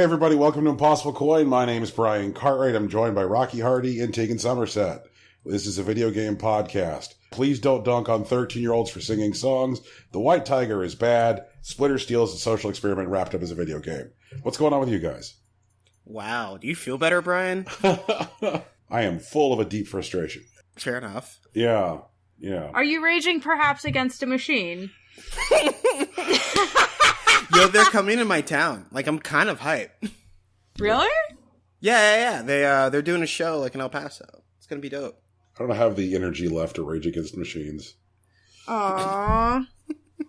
everybody, welcome to Impossible Coin. My name is Brian Cartwright. I'm joined by Rocky Hardy and Tegan Somerset. This is a video game podcast. Please don't dunk on 13-year-olds for singing songs. The White Tiger is bad. Splinter Steel is a social experiment wrapped up as a video game. What's going on with you guys? Wow, do you feel better, Brian? I am full of a deep frustration. Fair enough. Yeah. Are you raging perhaps against a machine? Yo, they're coming to my town. Like, I'm kind of hyped. Really? Yeah. They're doing a show, like, in El Paso. It's gonna be dope. I don't have the energy left to rage against machines. Aww.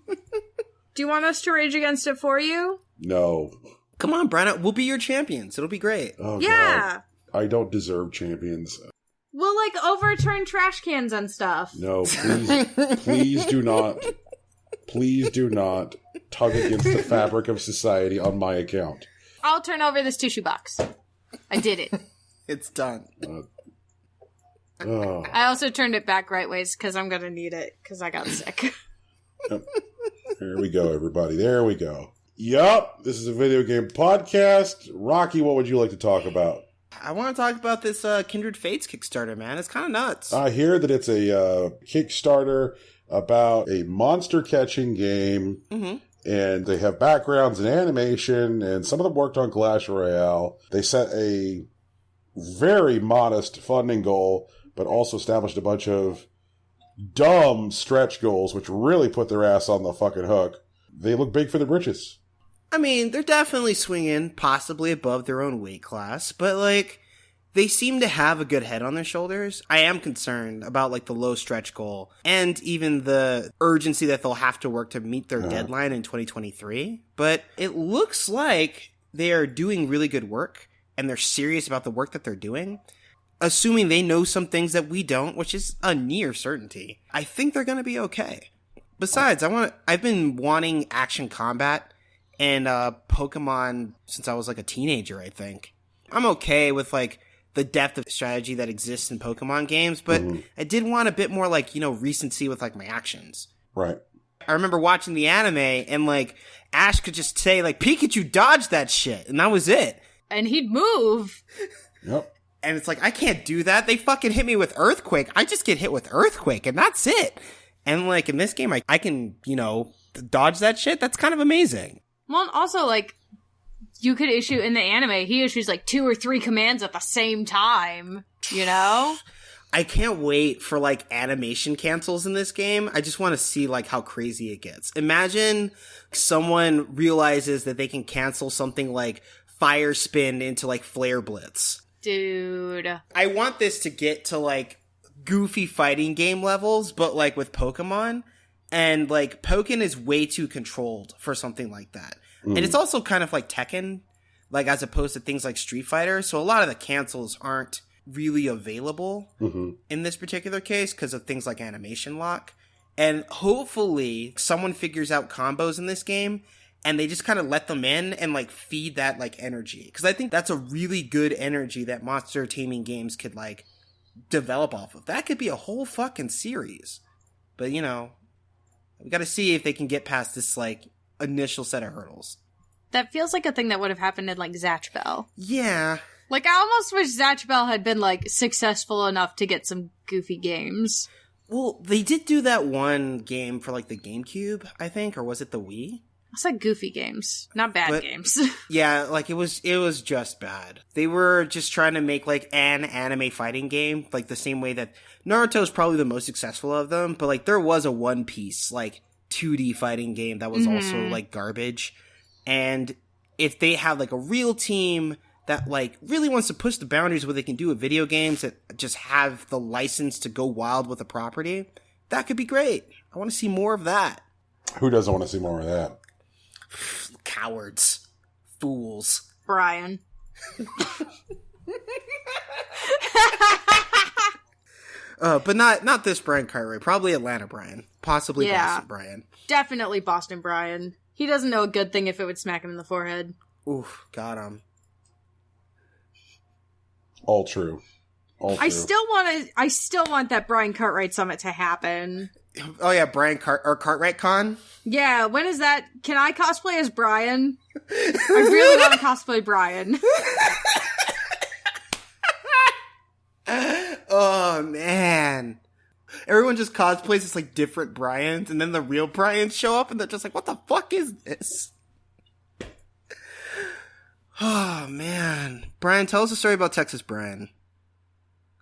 Do you want us to rage against it for you? No. Come on, Brian. We'll be your champions. It'll be great. Oh, yeah. God. I don't deserve champions. We'll, like, overturn trash cans and stuff. No, please do not. Please do not tug against the fabric of society on my account. I'll turn over this tissue box. I did it. It's done. I also turned it back right ways because I'm going to need it because I got sick. There we go, everybody. There we go. Yup, this is a video game podcast. Rocky, what would you like to talk about? I want to talk about this Kindred Fates Kickstarter, man. It's kind of nuts. I hear that it's a Kickstarter about a monster-catching game, and they have backgrounds and animation, and some of them worked on Clash Royale. They set a very modest funding goal, but also established a bunch of dumb stretch goals, which really put their ass on the fucking hook. They look big for the britches. I mean, they're definitely swinging possibly above their own weight class, but, like, they seem to have a good head on their shoulders. I am concerned about, like, the low stretch goal and even the urgency that they'll have to work to meet their deadline in 2023. But it looks like they are doing really good work and they're serious about the work that they're doing. Assuming they know some things that we don't, which is a near certainty. I think they're going to be okay. Besides, I've been wanting action combat and Pokemon since I was like a teenager, I think. I'm okay with like the depth of strategy that exists in Pokemon games, but I did want a bit more like, recency with like my actions. Right. I remember watching the anime and like Ash could just say like, Pikachu dodged that shit, and that was it. And he'd move. Yep. And it's like, I can't do that. They fucking hit me with Earthquake. I just get hit with Earthquake, and that's it. And like in this game, I can, dodge that shit. That's kind of amazing. Well, and also, like, you could issue, in the anime, he issues, like, 2 or 3 commands at the same time, I can't wait for, like, animation cancels in this game. I just want to see, like, how crazy it gets. Imagine someone realizes that they can cancel something like Fire Spin into, like, Flare Blitz. Dude. I want this to get to, like, goofy fighting game levels, but, like, with Pokemon. And, like, Pokken is way too controlled for something like that. And it's also kind of like Tekken, like, as opposed to things like Street Fighter. So a lot of the cancels aren't really available in this particular case because of things like animation lock. And hopefully someone figures out combos in this game and they just kind of let them in and, like, feed that, like, energy. Because I think that's a really good energy that monster taming games could, like, develop off of. That could be a whole fucking series. But, we gotta see if they can get past this, like, initial set of hurdles. That feels like a thing that would have happened in, like, Zatch Bell. Yeah. Like, I almost wish Zatch Bell had been, like, successful enough to get some goofy games. Well, they did do that one game for, like, the GameCube, I think, or was it the Wii? I said goofy games, not bad games. Yeah, like, it was just bad. They were just trying to make, like, an anime fighting game, like, the same way that Naruto's probably the most successful of them, but, like, there was a One Piece, like, 2D fighting game that was also, like, garbage. And if they have, like, a real team that, like, really wants to push the boundaries of what they can do with video games that just have the license to go wild with a property, that could be great. I want to see more of that. Who doesn't want to see more of that? Cowards. Fools. Brian. But not this Brian Cartwright. Probably Atlanta Brian. Possibly Boston Brian. Definitely Boston Brian. He doesn't know a good thing if it would smack him in the forehead. Oof, got him. All true. I still want that Brian Cartwright summit to happen. Oh yeah, Cartwright Con. Yeah, when is that? Can I cosplay as Brian? I really want to cosplay Brian. Oh man. Everyone just cosplays as like different Brians, and then the real Brians show up and they're just like, what the fuck is this? Oh man. Brian, tell us a story about Texas Brian.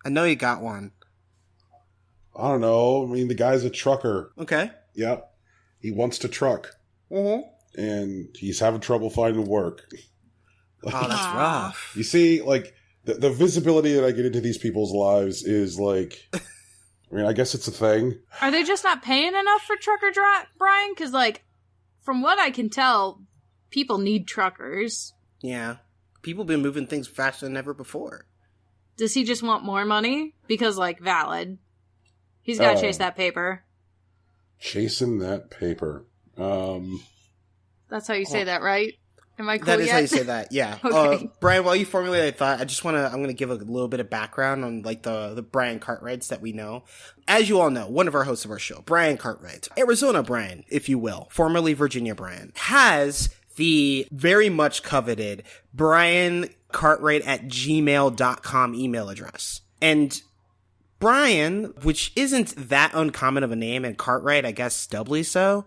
I know you got one. I don't know. I mean, the guy's a trucker. Okay. Yep. He wants to truck. Mm-hmm. And he's having trouble finding work. Oh, that's rough. You see, like, the visibility that I get into these people's lives is like, I mean, I guess it's a thing. Are they just not paying enough for trucker Brian? Because, like, from what I can tell, people need truckers. Yeah. People been moving things faster than ever before. Does he just want more money? Because, like, valid. He's got to chase that paper. Chasing that paper. That's how you say that, right? Am I cool That is yet? how you say that, yeah. Okay. Brian, while you formulate a thought, I'm going to give a little bit of background on, like, the Brian Cartwrights that we know. As you all know, one of our hosts of our show, Brian Cartwright, Arizona Brian, if you will, formerly Virginia Brian, has the very much coveted briancartwright@gmail.com email address. And Brian, which isn't that uncommon of a name, and Cartwright, I guess, doubly so,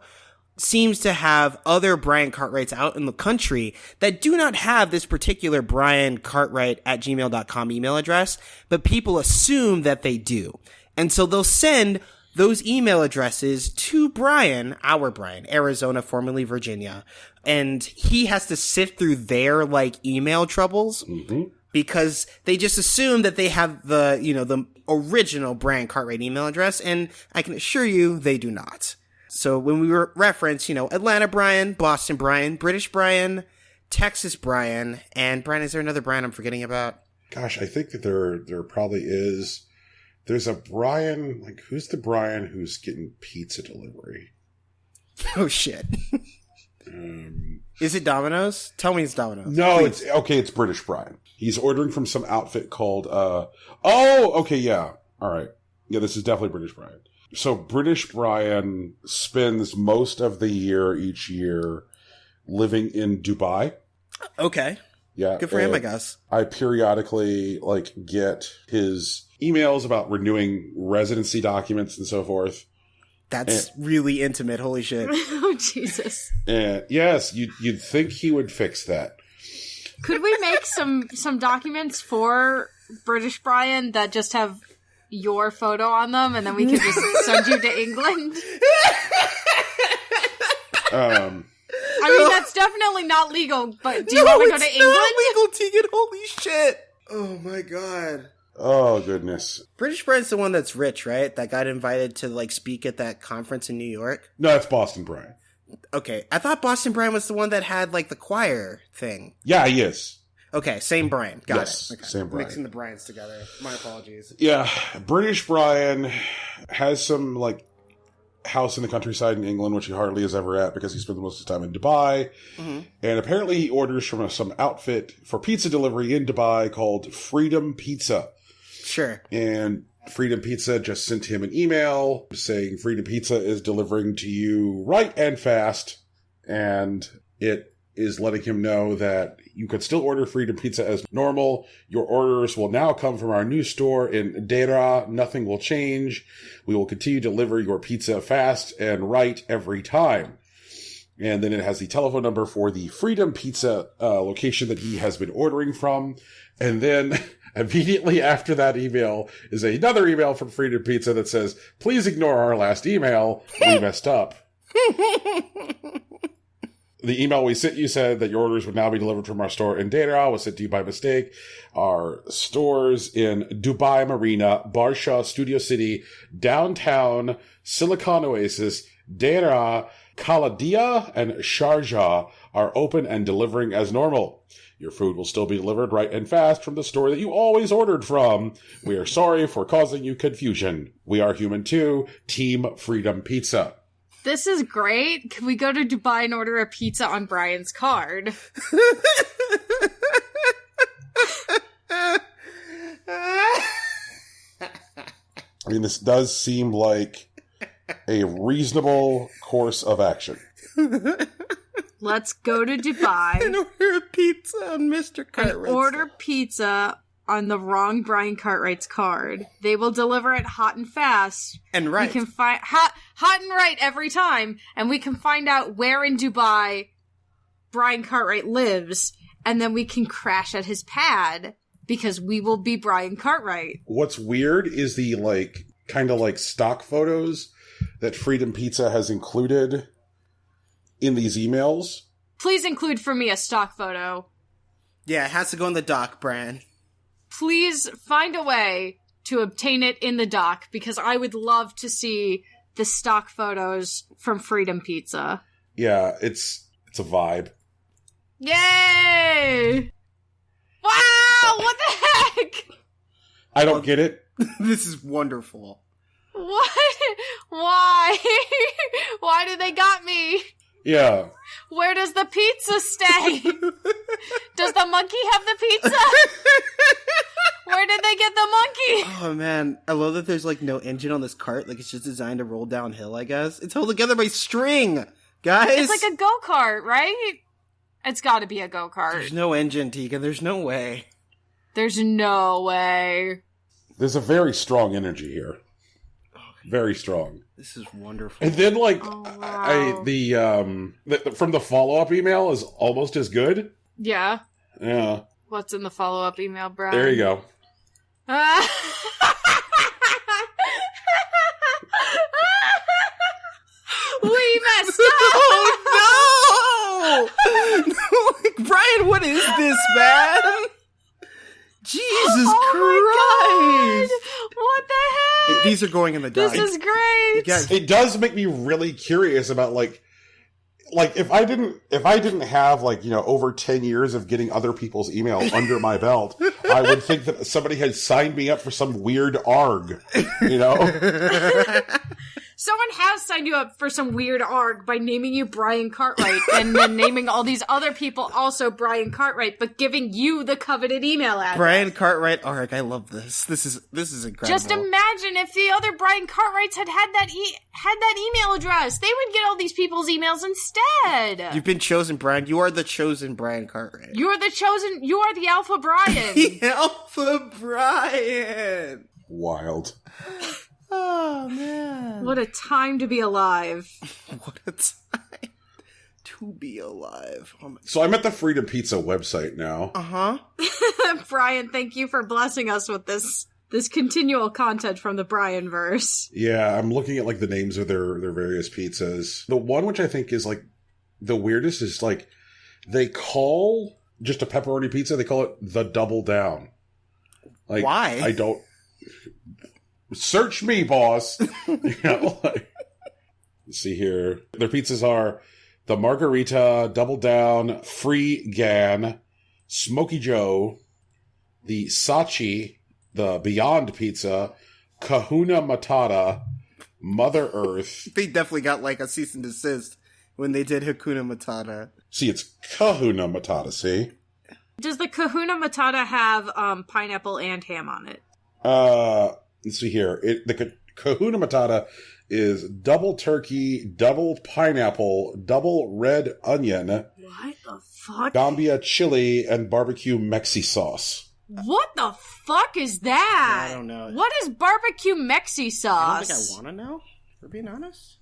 seems to have other Brian Cartwrights out in the country that do not have this particular briancartwright@gmail.com email address, but people assume that they do. And so they'll send those email addresses to Brian, our Brian, Arizona, formerly Virginia, and he has to sift through their, like, email troubles. Mm-hmm. Because they just assume that they have the, the original Brian Cartwright email address, and I can assure you they do not. So when we reference, Atlanta Brian, Boston Brian, British Brian, Texas Brian, and Brian, is there another Brian I'm forgetting about? Gosh, I think that there probably is. There's a Brian, like, who's the Brian who's getting pizza delivery? Oh, shit. Is it Domino's? Tell me it's Domino's. No, it's British Brian. He's ordering from some outfit called, yeah. All right. Yeah, this is definitely British Brian. So British Brian spends most of the year, each year, living in Dubai. Okay. Yeah. Good for him, I guess. I periodically, like, get his emails about renewing residency documents and so forth. That's really intimate. Holy shit. Oh, Jesus. And yes, you'd think he would fix that. Could we make some documents for British Brian that just have your photo on them, and then we could just send you to England? I mean, that's definitely not legal, but do you want to go to England? It's not legal, Tegan. Holy shit. Oh, my God. Oh, goodness. British Brian's the one that's rich, right? That got invited to, like, speak at that conference in New York? No, it's Boston Brian. Okay. I thought Boston Brian was the one that had, like, the choir thing. Yeah, he is. Okay, same Brian. Got yes, it. Okay. Same Brian. Mixing the Brians together. My apologies. Yeah, British Brian has some, like, house in the countryside in England, which he hardly is ever at because he spends most of his time in Dubai. Mm-hmm. And apparently he orders from some outfit for pizza delivery in Dubai called Freedom Pizza. Sure. And Freedom Pizza just sent him an email saying Freedom Pizza is delivering to you right and fast. And it is letting him know that you could still order Freedom Pizza as normal. Your orders will now come from our new store in Deira. Nothing will change. We will continue to deliver your pizza fast and right every time. And then it has the telephone number for the Freedom Pizza location that he has been ordering from. And then immediately after that email is another email from Freedom Pizza that says, please ignore our last email. We messed up. The email we sent you said that your orders would now be delivered from our store in Deira was sent to you by mistake. Our stores in Dubai Marina, Barsha, Studio City, Downtown, Silicon Oasis, Deira, Kaladia, and Sharjah are open and delivering as normal. Your food will still be delivered right and fast from the store that you always ordered from. We are sorry for causing you confusion. We are human too. Team Freedom Pizza. This is great. Can we go to Dubai and order a pizza on Brian's card? I mean, this does seem like a reasonable course of action. Let's go to Dubai And order a pizza on Mr. and Cartwright. order pizza on the wrong Brian Cartwright's card. They will deliver it hot and fast. And right. We can find hot and right every time, and we can find out where in Dubai Brian Cartwright lives, and then we can crash at his pad because we will be Brian Cartwright. What's weird is the, like, kind of like stock photos that Freedom Pizza has included in these emails. Please include for me a stock photo. Yeah, it has to go in the doc, Brian. Please find a way to obtain it in the doc, because I would love to see the stock photos from Freedom Pizza. Yeah, it's a vibe. Yay! Wow, what the heck? I don't get it. This is wonderful. What? Why? Why did they got me? Yeah. Where does the pizza stay? Does the monkey have the pizza? Where did they get the monkey? Oh man, I love that there's like no engine on this cart. Like it's just designed to roll downhill, I guess. It's held together by string, guys. It's like a go-kart, right? It's gotta be a go-kart. There's no engine, Tegan. There's no way. There's no way. There's a very strong energy here. Very strong. This is wonderful. And then, like, Oh, wow. the from the follow-up email is almost as good. Yeah. Yeah. What's in the follow-up email, Brian? There you go. We messed up! Oh no! No, like, Brian, what is this, man? Jesus Christ! My God. What the heck? These are going in the doc. This is great! Guys, It does make me really curious about, like if I didn't have, like, you know, over 10 years of getting other people's email under my belt, I would think that somebody had signed me up for some weird ARG, you know? Someone has signed you up for some weird ARG by naming you Brian Cartwright and then naming all these other people also Brian Cartwright, but giving you the coveted email address. Brian Cartwright arc. I love this. This is incredible. Just imagine if the other Brian Cartwrights had that email address. They would get all these people's emails instead. You've been chosen, Brian. You are the chosen Brian Cartwright. You are the Alpha Brian. The Alpha Brian. Wild. Oh man. What a time to be alive. What a time to be alive. Oh my. So I'm at the Freedom Pizza website now. Uh-huh. Brian, thank you for blessing us with this continual content from the Brian verse. Yeah, I'm looking at, like, the names of their various pizzas. The one which I think is, like, the weirdest is, like, they call just a pepperoni pizza, they call it the Double Down. Like, why? I don't... Search me, boss! You know, like, let's see here. Their pizzas are the Margarita, Double Down, Free Gan, Smoky Joe, the Sachi, the Beyond Pizza, Kahuna Matata, Mother Earth. They definitely got like a cease and desist when they did Hakuna Matata. See, it's Kahuna Matata, see? Does the Kahuna Matata have pineapple and ham on it? Let's see here. The Kahuna Matata is double turkey, double pineapple, double red onion, What the fuck? Gambia chili, and barbecue Mexi sauce. What the fuck is that? I don't know. What is barbecue Mexi I don't sauce? think I want to know, for being honest.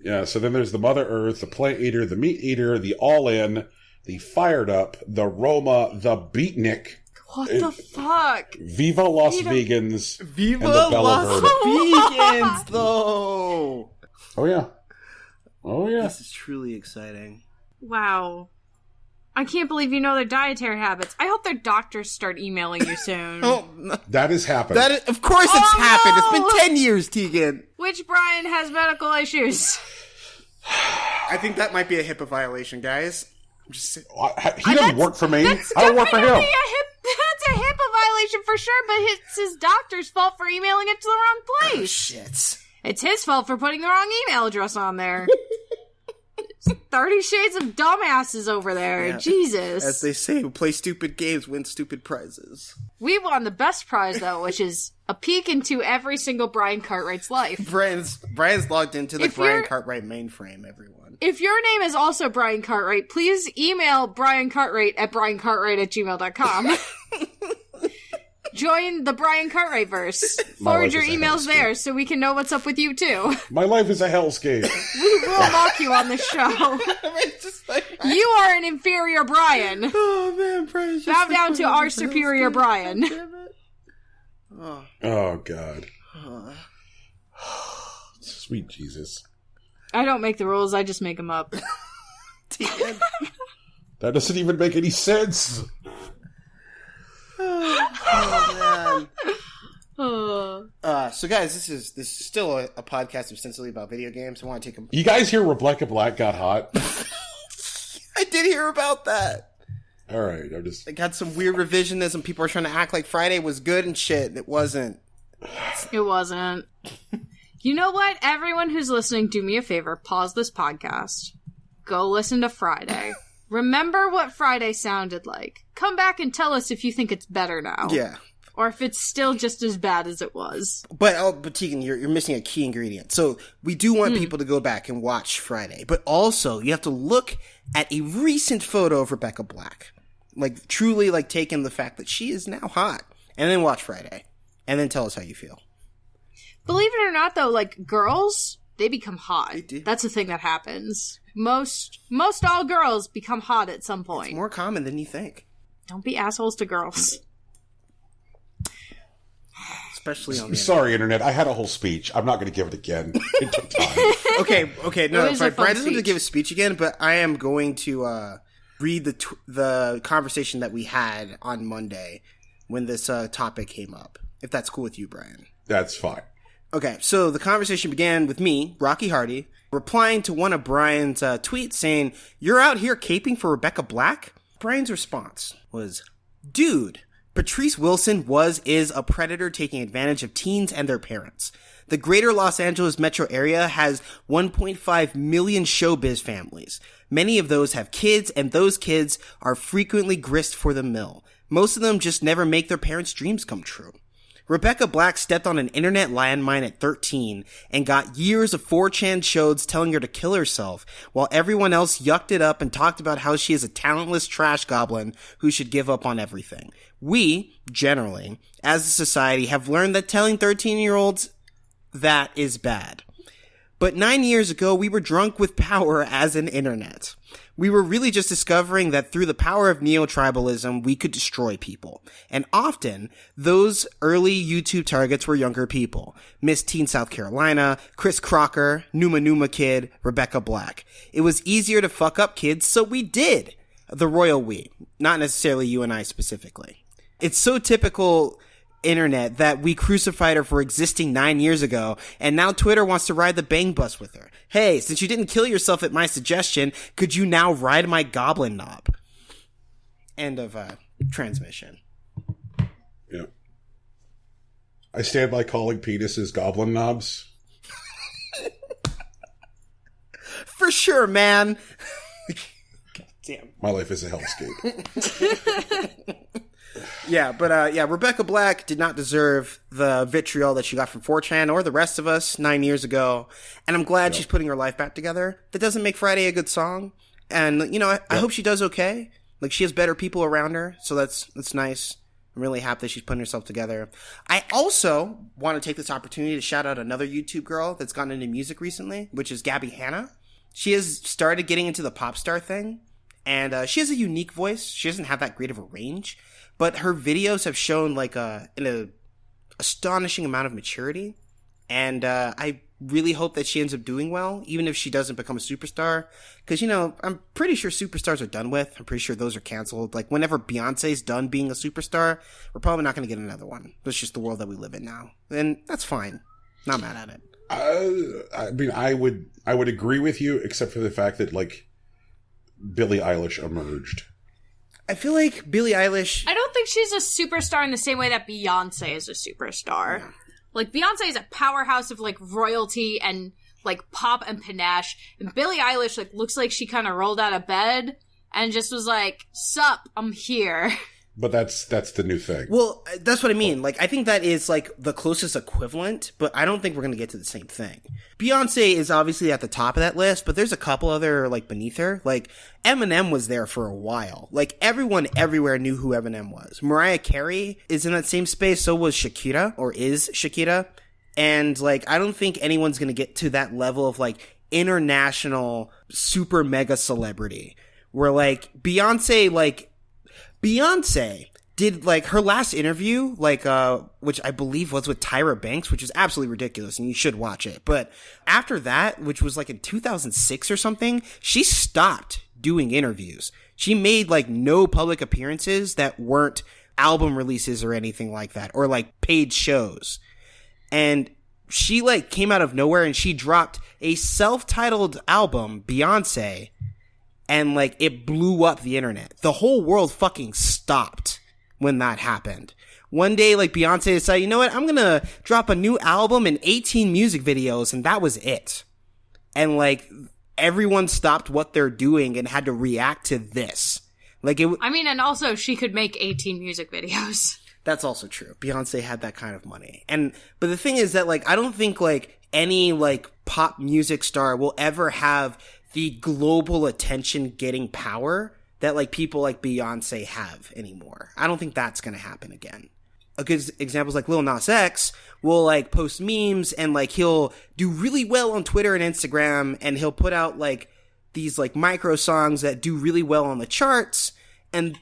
Yeah, so then there's the Mother Earth, the Plant Eater, the Meat Eater, the All-In, the Fired Up, the Roma, the Beatnik, What the fuck? Viva Las Vegans, Viva and the Bella Las Verde. Vegans, though! Oh, yeah. Oh, yeah. This is truly exciting. Wow. I can't believe you know their dietary habits. I hope their doctors start emailing you soon. Oh, no. That has happened. Of course it's Oh, happened. no! It's been 10 years, Tegan. Which Brian has medical issues? I think that might be a HIPAA violation, guys. I'm just saying. He doesn't work for me. That's I don't work for him. definitely that's a HIPAA violation for sure, but it's his doctor's fault for emailing it to the wrong place. Shit. It's his fault for putting the wrong email address on there. 30 Shades of Dumbasses over there. Yeah. Jesus. As they say, who play stupid games win stupid prizes. We won the best prize, though, which is a peek into every single Brian Cartwright's life. Brian's logged into the Brian Cartwright mainframe, everyone. If your name is also Brian Cartwright, please email Brian Cartwright at briancartwright@gmail.com. Join the Brian Cartwright verse. Forward your emails there so we can know what's up with you, too. My life is a hellscape. We will mock you on the show. You are an inferior Brian. Oh, man, Brian's bow down to our superior Brian. Oh, God. Sweet Jesus. I don't make the rules, I just make them up. That doesn't even make any sense. Oh, man. So guys, this is still a podcast ostensibly about video games. I want to take a... You guys hear Rebecca Black got hot? I did hear about that. All right, I got some weird revisionism. People are trying to act like Friday was good and shit. It wasn't. It wasn't. You know what? Everyone who's listening, do me a favor. Pause this podcast. Go listen to Friday. Remember what Friday sounded like. Come back and tell us if you think it's better now. Yeah. Or if it's still just as bad as it was. But Tegan, you're missing a key ingredient. So we do want people to go back and watch Friday. But also, you have to look at a recent photo of Rebecca Black. Like, truly, like, take in the fact that she is now hot. And then watch Friday. And then tell us how you feel. Believe it or not, though, like, girls, they become hot. They do. That's a thing that happens. Most all girls become hot at some point. It's more common than you think. Don't be assholes to girls. Especially on the Sorry, Internet. I had a whole speech. I'm not going to give it again. It took time. Okay. No, It was a fun Brian doesn't have to speech. give a speech again, but I am going to read the conversation that we had on Monday when this topic came up. If that's cool with you, Brian. That's fine. Okay, so the conversation began with me, Rocky Hardy, replying to one of Brian's tweets saying, "You're out here caping for Rebecca Black?" Brian's response was, "Dude, Patrice Wilson is a predator taking advantage of teens and their parents. The greater Los Angeles metro area has 1.5 million showbiz families. Many of those have kids, and those kids are frequently grist for the mill. Most of them just never make their parents' dreams come true. Rebecca Black stepped on an internet landmine at 13 and got years of 4chan shows telling her to kill herself, while everyone else yucked it up and talked about how she is a talentless trash goblin who should give up on everything. We, generally, as a society, have learned that telling 13-year-olds that is bad. But 9 years ago, we were drunk with power as an internet. We were really just discovering that through the power of neo-tribalism, we could destroy people. And often, those early YouTube targets were younger people. Miss Teen South Carolina, Chris Crocker, Numa Kid, Rebecca Black. It was easier to fuck up kids, so we did. The royal we. Not necessarily you and I specifically. It's so typical internet that we crucified her for existing 9 years ago, and now Twitter wants to ride the bang bus with her. Hey, since you didn't kill yourself at my suggestion, could you now ride my goblin knob? End of transmission. Yeah. I stand by calling penises goblin knobs. For sure, man. God damn. My life is a hellscape. Yeah, but Rebecca Black did not deserve the vitriol that she got from 4chan or the rest of us 9 years ago, and I'm glad she's putting her life back together. That doesn't make Friday a good song, and, you know, I hope she does okay. Like, she has better people around her, so that's nice. I'm really happy that she's putting herself together. I also want to take this opportunity to shout out another YouTube girl that's gotten into music recently, which is Gabby Hanna. She has started getting into the pop star thing, and she has a unique voice. She doesn't have that great of a range, but her videos have shown like an astonishing amount of maturity, and I really hope that she ends up doing well, even if she doesn't become a superstar. Because, you know, I'm pretty sure superstars are done with. I'm pretty sure those are canceled. Like, whenever Beyonce's done being a superstar, we're probably not going to get another one. That's just the world that we live in now, and that's fine. Not mad at it. I mean, I would agree with you, except for the fact that, like, Billie Eilish emerged. I feel like Billie Eilish... I don't think she's a superstar in the same way that Beyonce is a superstar. Yeah. Like, Beyonce is a powerhouse of, like, royalty and, like pop and panache. And Billie Eilish like looks like she kind of rolled out of bed and just was like, "Sup, I'm here." But that's the new thing. Well, that's what I mean. Like, I think that is, like, the closest equivalent, but I don't think we're going to get to the same thing. Beyonce is obviously at the top of that list, but there's a couple other, like, beneath her. Like, Eminem was there for a while. Like, everyone everywhere knew who Eminem was. Mariah Carey is in that same space, so was Shakira, or is Shakira. And, like, I don't think anyone's going to get to that level of, like, international super mega celebrity. Where, like, Beyonce did, like, her last interview, like, which I believe was with Tyra Banks, which is absolutely ridiculous, and you should watch it. But after that, which was, like, in 2006 or something, she stopped doing interviews. She made, like, no public appearances that weren't album releases or anything like that, or, like, paid shows. And she, like, came out of nowhere, and she dropped a self-titled album, Beyonce, and, like, it blew up the internet. The whole world fucking stopped when that happened. One day, like, Beyonce decided, you know what, I'm gonna drop a new album and 18 music videos, and that was it. And, like, everyone stopped what they're doing and had to react to this. Like, and also, she could make 18 music videos. That's also true. Beyonce had that kind of money. But the thing is that, like, I don't think, like, any, like, pop music star will ever have the global attention getting power that, like, people like Beyonce have anymore. I don't think that's gonna happen again. A good example is, like, Lil Nas X will, like, post memes and, like, he'll do really well on Twitter and Instagram, and he'll put out, like, these, like, micro songs that do really well on the charts, and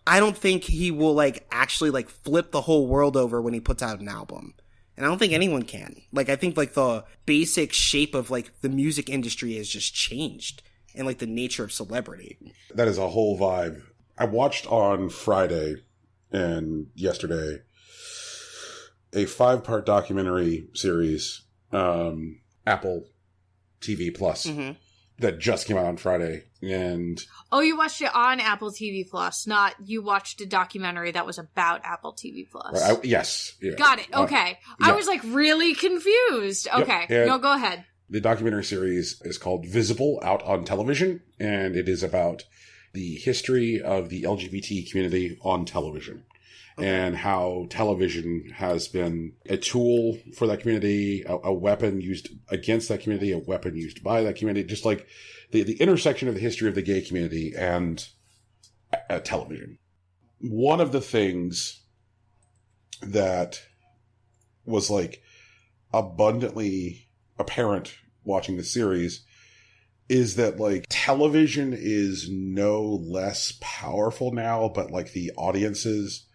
I don't think he will, like, actually, like, flip the whole world over when he puts out an album. And I don't think anyone can. Like, I think, like, the basic shape of, like, the music industry has just changed. And, like, the nature of celebrity. That is a whole vibe. I watched on Friday and yesterday a 5-part documentary series, Apple TV Plus, that just came out on Friday. And oh, you watched it on Apple TV Plus, not you watched a documentary that was about Apple TV Plus. Yes. Yeah. Got it. Okay. I was, like, really confused. Okay. Yep. No, go ahead. The documentary series is called Visible, out on television, and it is about the history of the LGBT community on television. And how television has been a tool for that community, a weapon used against that community, a weapon used by that community, just like the intersection of the history of the gay community and television. One of the things that was, like, abundantly apparent watching the series is that, like, television is no less powerful now, but, like, the audiences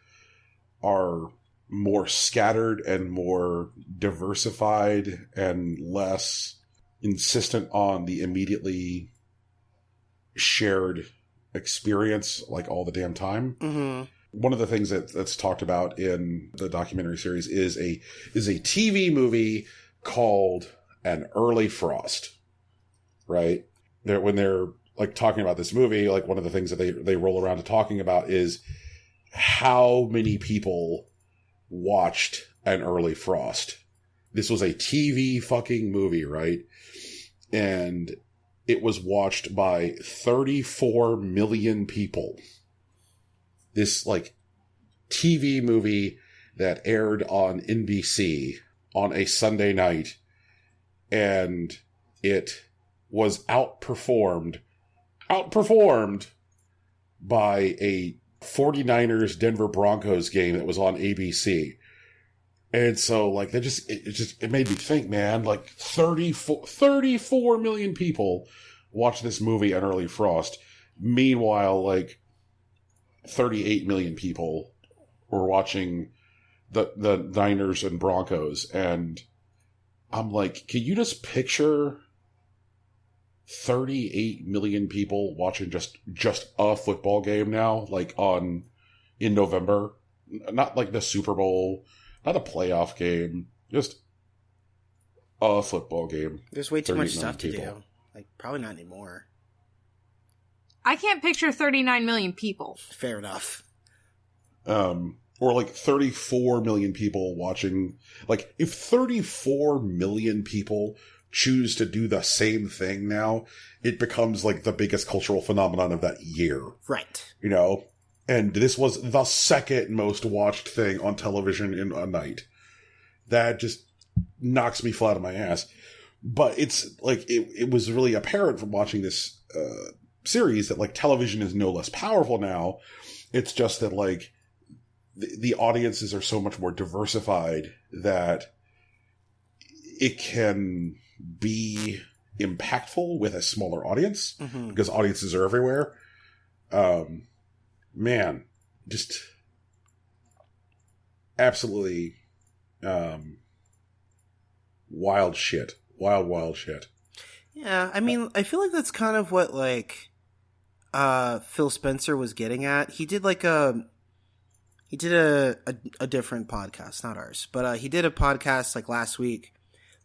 are more scattered and more diversified and less insistent on the immediately shared experience, like, all the damn time. Mm-hmm. One of the things that's talked about in the documentary series is a TV movie called An Early Frost, right? When they're, like, talking about this movie, like, one of the things that they roll around to talking about is how many people watched An Early Frost. This was a TV fucking movie, right? And it was watched by 34 million people. This, like, TV movie that aired on NBC on a Sunday night, and it was outperformed by a 49ers Denver Broncos game that was on ABC. And so, like, it made me think, man, like, 34 million people watched this movie, An Early Frost. Meanwhile, like, 38 million people were watching the Niners and Broncos. And I'm like, can you just picture 38 million people watching just a football game now, like, in November? Not like the Super Bowl, not a playoff game, just a football game. There's way too much stuff to do. Like, probably not anymore. I can't picture 39 million people. Fair enough. Or like 34 million people watching. Like, if 34 million people choose to do the same thing now, it becomes like the biggest cultural phenomenon of that year. Right. You know? And this was the second most watched thing on television in a night. That just knocks me flat on my ass. But it's like, it was really apparent from watching this series that like television is no less powerful now. It's just that like the audiences are so much more diversified that it can be impactful with a smaller audience because audiences are everywhere. Man, just absolutely wild shit. Wild shit. Yeah, I mean, I feel like that's kind of what, like, Phil Spencer was getting at. He did, like, a different podcast, not ours, but he did a podcast, like, last week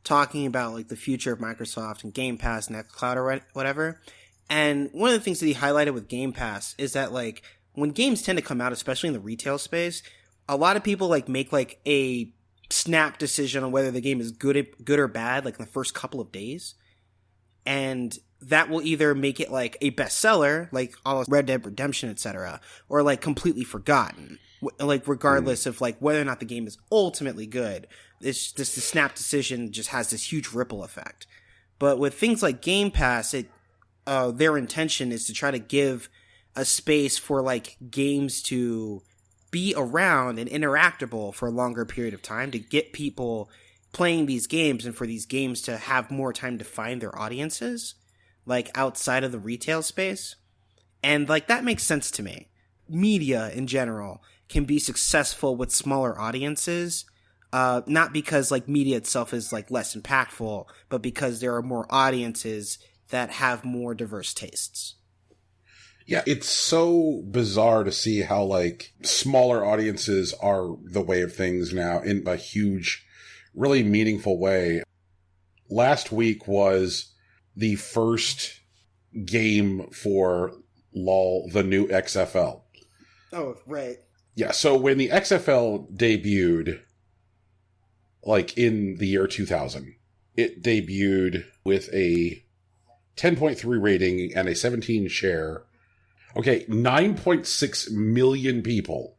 talking about, like, the future of Microsoft and Game Pass, NextCloud, or whatever. And one of the things that he highlighted with Game Pass is that, like, when games tend to come out, especially in the retail space, a lot of people, like, make, like, a snap decision on whether the game is good or bad, like, in the first couple of days. And that will either make it, like, a bestseller, like all Red Dead Redemption, etc., or, like, completely forgotten. Like, regardless of, like, whether or not the game is ultimately good. It's just the snap decision just has this huge ripple effect. But with things like Game Pass, their intention is to try to give a space for, like, games to be around and interactable for a longer period of time, to get people playing these games and for these games to have more time to find their audiences, like, outside of the retail space. And, like, that makes sense to me. Media in general can be successful with smaller audiences, not because, like, media itself is, like, less impactful, but because there are more audiences that have more diverse tastes. Yeah, it's so bizarre to see how, like, smaller audiences are the way of things now in a huge, really meaningful way. Last week was the first game for LOL, the new XFL. Oh, right. Yeah, so when the XFL debuted, like, in the year 2000, it debuted with a 10.3 rating and a 17 share. Okay, 9.6 million people.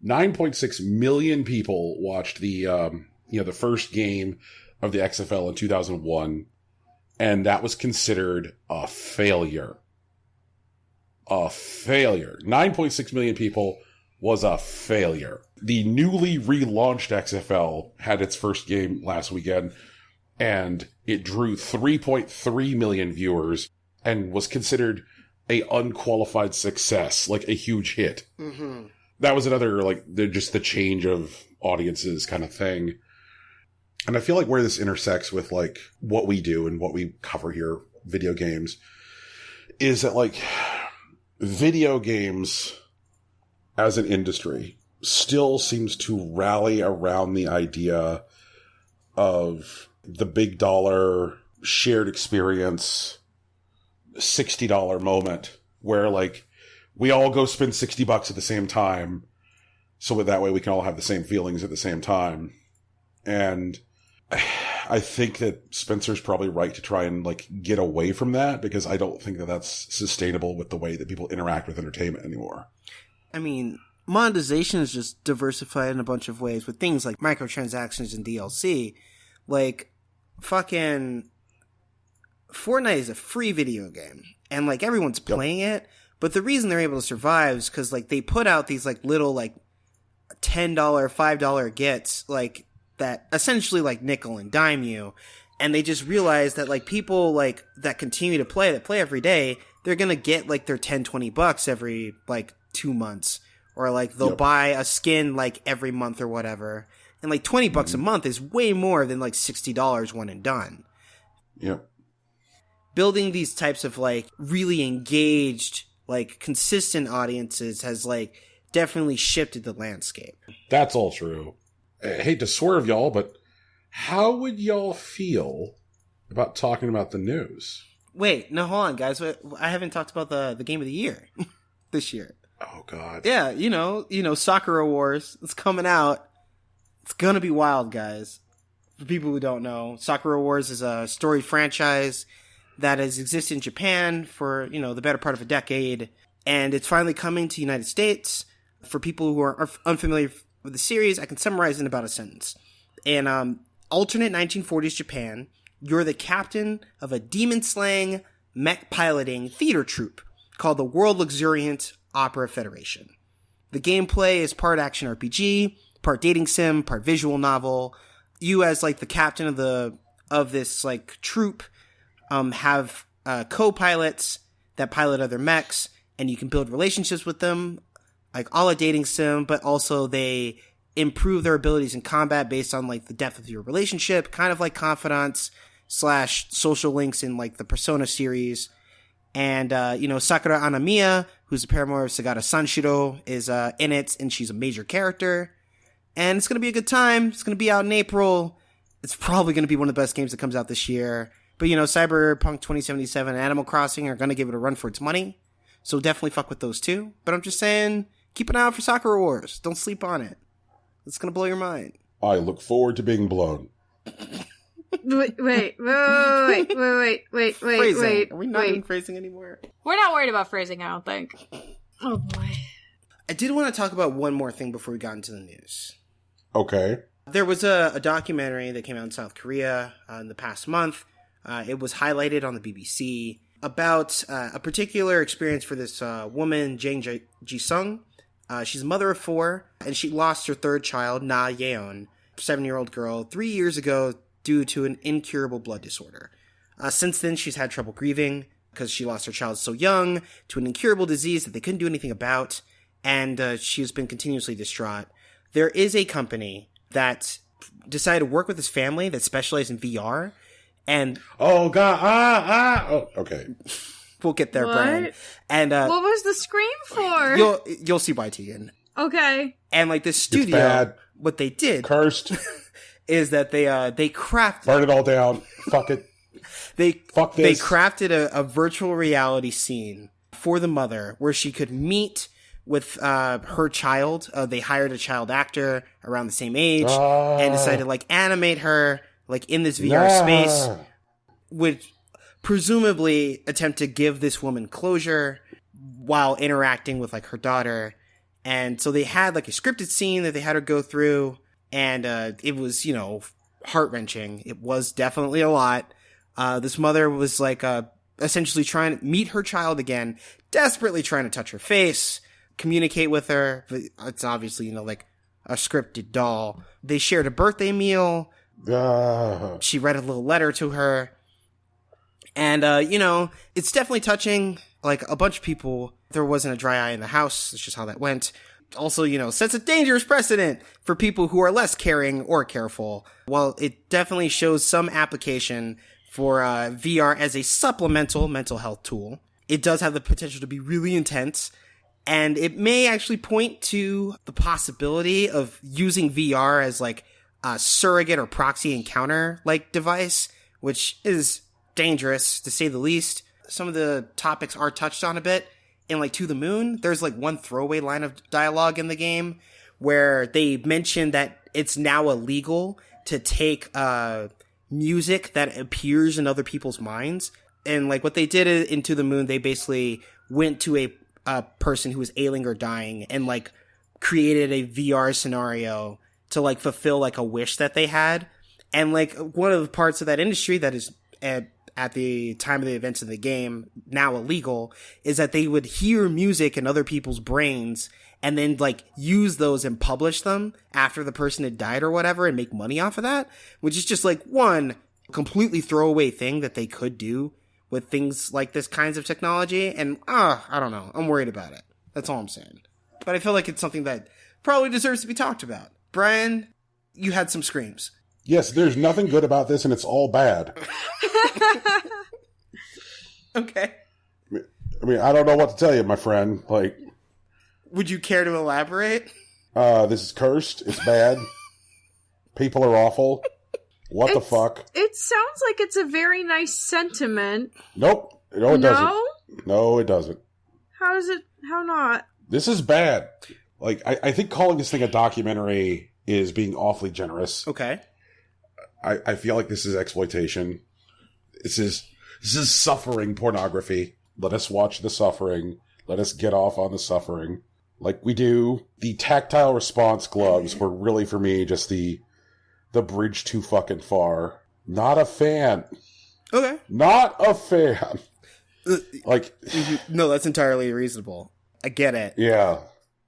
9.6 million people watched the the first game of the XFL in 2001, and that was considered a failure. A failure. 9.6 million people was a failure. The newly relaunched XFL had its first game last weekend, and it drew 3.3 million viewers and was considered a unqualified success, like a huge hit. Mm-hmm. That was another, like, just the change of audiences kind of thing. And I feel like where this intersects with, like, what we do and what we cover here, video games, is that, like, video games as an industry still seems to rally around the idea of the big dollar shared experience $60 moment where, like, we all go spend $60 at the same time so that way we can all have the same feelings at the same time. And I think that Spencer's probably right to try and, like, get away from that, because I don't think that that's sustainable with the way that people interact with entertainment anymore. I mean, monetization is just diversified in a bunch of ways with things like microtransactions and DLC. Like, fucking Fortnite is a free video game, and, like, everyone's playing it, but the reason they're able to survive is because, like, they put out these, like, little, like, $10, $5 gets, like, that essentially, like, nickel and dime you, and they just realize that, like, people, like, that continue to play, that play every day, they're gonna get, like, their $10-20 every, like, 2 months, or, like, they'll buy a skin, like, every month or whatever, and, like, $20 a month is way more than, like, $60 one and done. Yep. Building these types of, like, really engaged, like, consistent audiences has, like, definitely shifted the landscape. That's all true. I hate to swerve y'all, but how would y'all feel about talking about the news? Wait, no, hold on, guys. I haven't talked about the game of the year this year. Oh, God. Yeah, you know, Sakura Wars. It's coming out. It's gonna be wild, guys. for people who don't know, Sakura Wars is a storied franchise that has existed in Japan for, the better part of a decade. And it's finally coming to the United States. For people who are unfamiliar with the series, I can summarize in about a sentence. In alternate 1940s Japan, you're the captain of a demon-slaying, mech-piloting theater troupe called the World Luxuriant Opera Federation. The gameplay is part action RPG, part dating sim, part visual novel. You, as like the captain of this like troupe, have co-pilots that pilot other mechs, and you can build relationships with them, like a la dating sim, but also they improve their abilities in combat based on like the depth of your relationship, kind of like confidants / social links in like the Persona series. And, Sakura Anamiya, who's the paramour of Sagata Sanshiro, is in it, and she's a major character. And it's going to be a good time. It's going to be out in April. It's probably going to be one of the best games that comes out this year. But, Cyberpunk 2077 and Animal Crossing are going to give it a run for its money. So definitely fuck with those two. But I'm just saying, keep an eye out for Sakura Wars. Don't sleep on it. It's going to blow your mind. I look forward to being blown. Wait. Phrasing. Are we not doing phrasing anymore? We're not worried about phrasing, I don't think. Oh, boy. I did want to talk about one more thing before we got into the news. Okay. There was a documentary that came out in South Korea in the past month. It was highlighted on the BBC about a particular experience for this woman, Jang Ji-sung. She's a mother of 4, and she lost her third child, Na Yeon, 7-year-old girl, 3 years ago due to an incurable blood disorder. Since then, she's had trouble grieving because she lost her child so young to an incurable disease that they couldn't do anything about, and she's been continuously distraught. There is a company that decided to work with this family that specializes in VR, and... Oh, God, oh, okay. We'll get there, what? Brian. And what was the scream for? You'll see why, Tegan. Okay. And like this studio, it's bad. What they did... Cursed. is that they crafted... Burn it all down. Fuck it. Fuck this. They crafted a virtual reality scene for the mother where she could meet with her child. They hired a child actor around the same age and decided to like animate her like in this VR space, which presumably attempt to give this woman closure while interacting with like her daughter. And so they had like a scripted scene that they had her go through, and it was, heart-wrenching. It was definitely a lot. This mother was like essentially trying to meet her child again, desperately trying to touch her face, communicate with her. But it's obviously, like a scripted doll. They shared a birthday meal. She read a little letter to her. And, it's definitely touching. Like, a bunch of people, there wasn't a dry eye in the house. That's just how that went. Also, sets a dangerous precedent for people who are less caring or careful. While it definitely shows some application for VR as a supplemental mental health tool, it does have the potential to be really intense. And it may actually point to the possibility of using VR as, like, a surrogate or proxy encounter, like, device, which is dangerous, to say the least. Some of the topics are touched on a bit. In, like, To the Moon, there's, like, one throwaway line of dialogue in the game where they mention that it's now illegal to take music that appears in other people's minds. And, like, what they did in To the Moon, they basically went to a person who was ailing or dying and, like, created a VR scenario to, like, fulfill, like, a wish that they had. And, like, one of the parts of that industry that is at the time of the events of the game, now illegal, is that they would hear music in other people's brains and then, like, use those and publish them after the person had died or whatever and make money off of that, which is just, like, one completely throwaway thing that they could do with things like this kinds of technology. And, I don't know. I'm worried about it. That's all I'm saying. But I feel like it's something that probably deserves to be talked about. Brian, you had some screams. Yes, there's nothing good about this, and it's all bad. Okay. I mean, I don't know what to tell you, my friend. Like, would you care to elaborate? This is cursed. It's bad. People are awful. What the fuck? It sounds like it's a very nice sentiment. Nope. No, it doesn't. No, it doesn't. How is it? How not? This is bad. Like, I think calling this thing a documentary is being awfully generous. Okay. I feel like this is exploitation. This is suffering pornography. Let us watch the suffering. Let us get off on the suffering. Like we do. The tactile response gloves were really, for me, just the bridge too fucking far. Not a fan. Okay. Not a fan. Like, no, that's entirely reasonable. I get it. Yeah.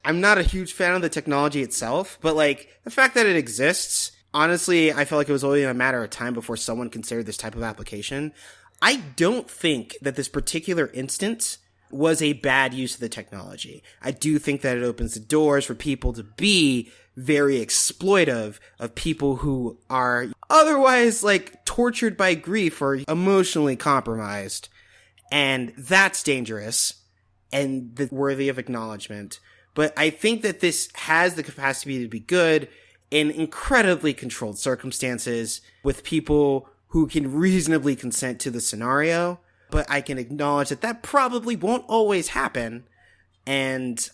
I'm not a huge fan of the technology itself, but like the fact that it exists, honestly, I feel like it was only a matter of time before someone considered this type of application. I don't think that this particular instance was a bad use of the technology. I do think that it opens the doors for people to be very exploitive of people who are otherwise like tortured by grief or emotionally compromised. And that's dangerous and worthy of acknowledgement. But I think that this has the capacity to be good in incredibly controlled circumstances with people who can reasonably consent to the scenario. But I can acknowledge that that probably won't always happen. And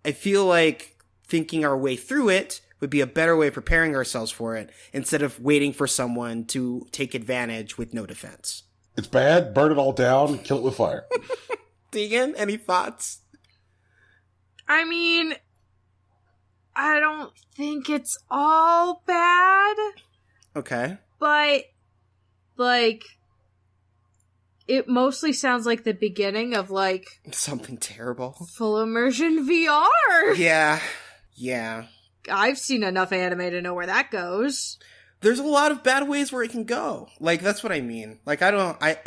I feel like thinking our way through it would be a better way of preparing ourselves for it instead of waiting for someone to take advantage with no defense. It's bad. Burn it all down. Kill it with fire. Deegan, any thoughts? I mean, I don't think it's all bad. Okay. But, like, it mostly sounds like the beginning of, like... something terrible. Full immersion VR! Yeah. I've seen enough anime to know where that goes. There's a lot of bad ways where it can go. Like, that's what I mean. Like, I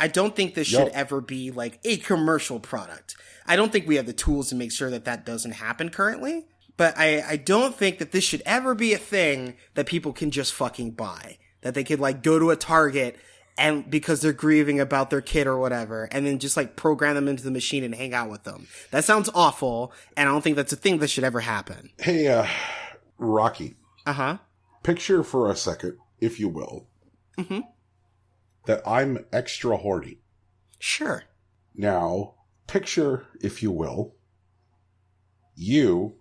don't think this should ever be, like, a commercial product. I don't think we have the tools to make sure that that doesn't happen currently. But I don't think that this should ever be a thing that people can just fucking buy. That they could, like, go to a Target and because they're grieving about their kid or whatever, and then just, like, program them into the machine and hang out with them. That sounds awful, and I don't think that's a thing that should ever happen. Hey, Rocky. Uh-huh. Picture for a second, if you will, that I'm extra horny. Sure. Now, picture, if you will, you,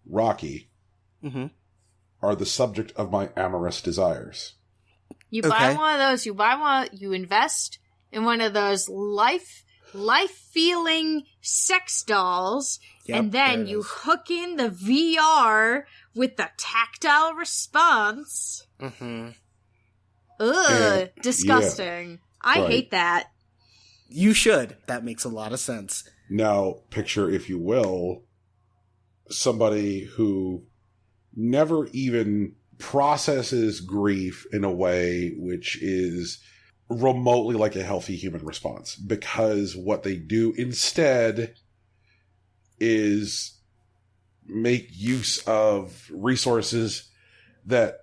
Rocky, are the subject of my amorous desires. You buy one of those, you invest in one of those life-feeling sex dolls, and then you hook in the VR with the tactile response. Ugh, disgusting. Yeah, I hate that. You should. That makes a lot of sense. Now, picture, if you will, somebody who never even processes grief in a way which is remotely like a healthy human response, because what they do instead is make use of resources that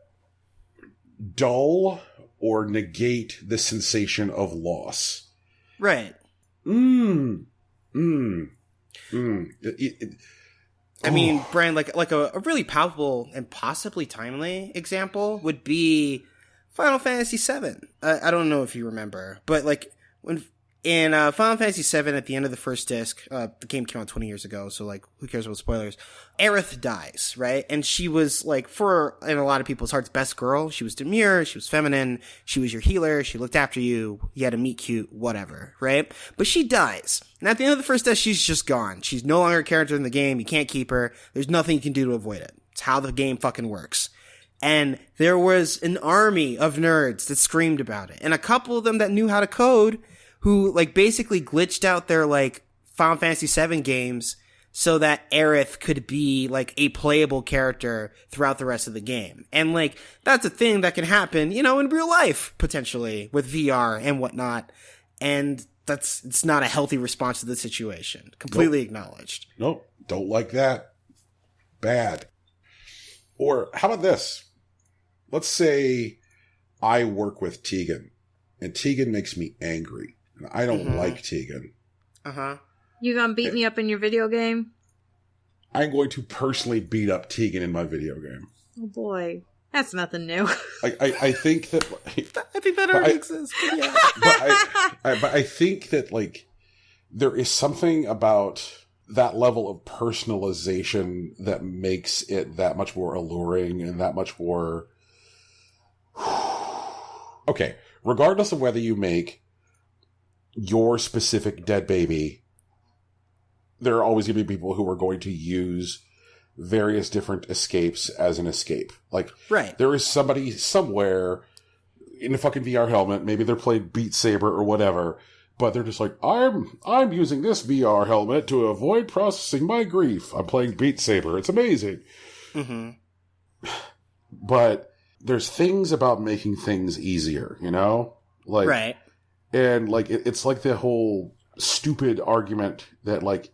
dull or negate the sensation of loss. Right. I mean, Brian, like a really palpable and possibly timely example would be Final Fantasy VII. I don't know if you remember, but like when in Final Fantasy VII at the end of the first disc, the game came out 20 years ago, so like who cares about spoilers? Aerith dies, right? And she was like, in a lot of people's hearts, best girl. She was demure, she was feminine, she was your healer, she looked after you, you had a meet cute, whatever, right? But she dies. And at the end of the first disc, she's just gone. She's no longer a character in the game, you can't keep her, there's nothing you can do to avoid it. It's how the game fucking works. And there was an army of nerds that screamed about it. And a couple of them that knew how to code, who like basically glitched out their like Final Fantasy VII games so that Aerith could be like a playable character throughout the rest of the game. And like, that's a thing that can happen, you know, in real life, potentially, with VR and whatnot. And it's not a healthy response to the situation. Completely acknowledged. Nope. Don't like that. Bad. Or how about this? Let's say I work with Tegan, and Tegan makes me angry. And I don't like Tegan. You gonna beat me up in your video game? I'm going to personally beat up Tegan in my video game. Oh boy. That's nothing new. I think that... I think that already exists. But yeah. but I think that, like, there is something about that level of personalization that makes it that much more alluring and that much more... okay, regardless of whether you make your specific dead baby, there are always going to be people who are going to use various different escapes as an escape. Like, right. There is somebody somewhere in a fucking VR helmet, maybe they're playing Beat Saber or whatever, but they're just like, I'm using this VR helmet to avoid processing my grief. I'm playing Beat Saber. It's amazing. Mm-hmm. But there's things about making things easier, you know? Like, right. And, like, it's like the whole stupid argument that, like,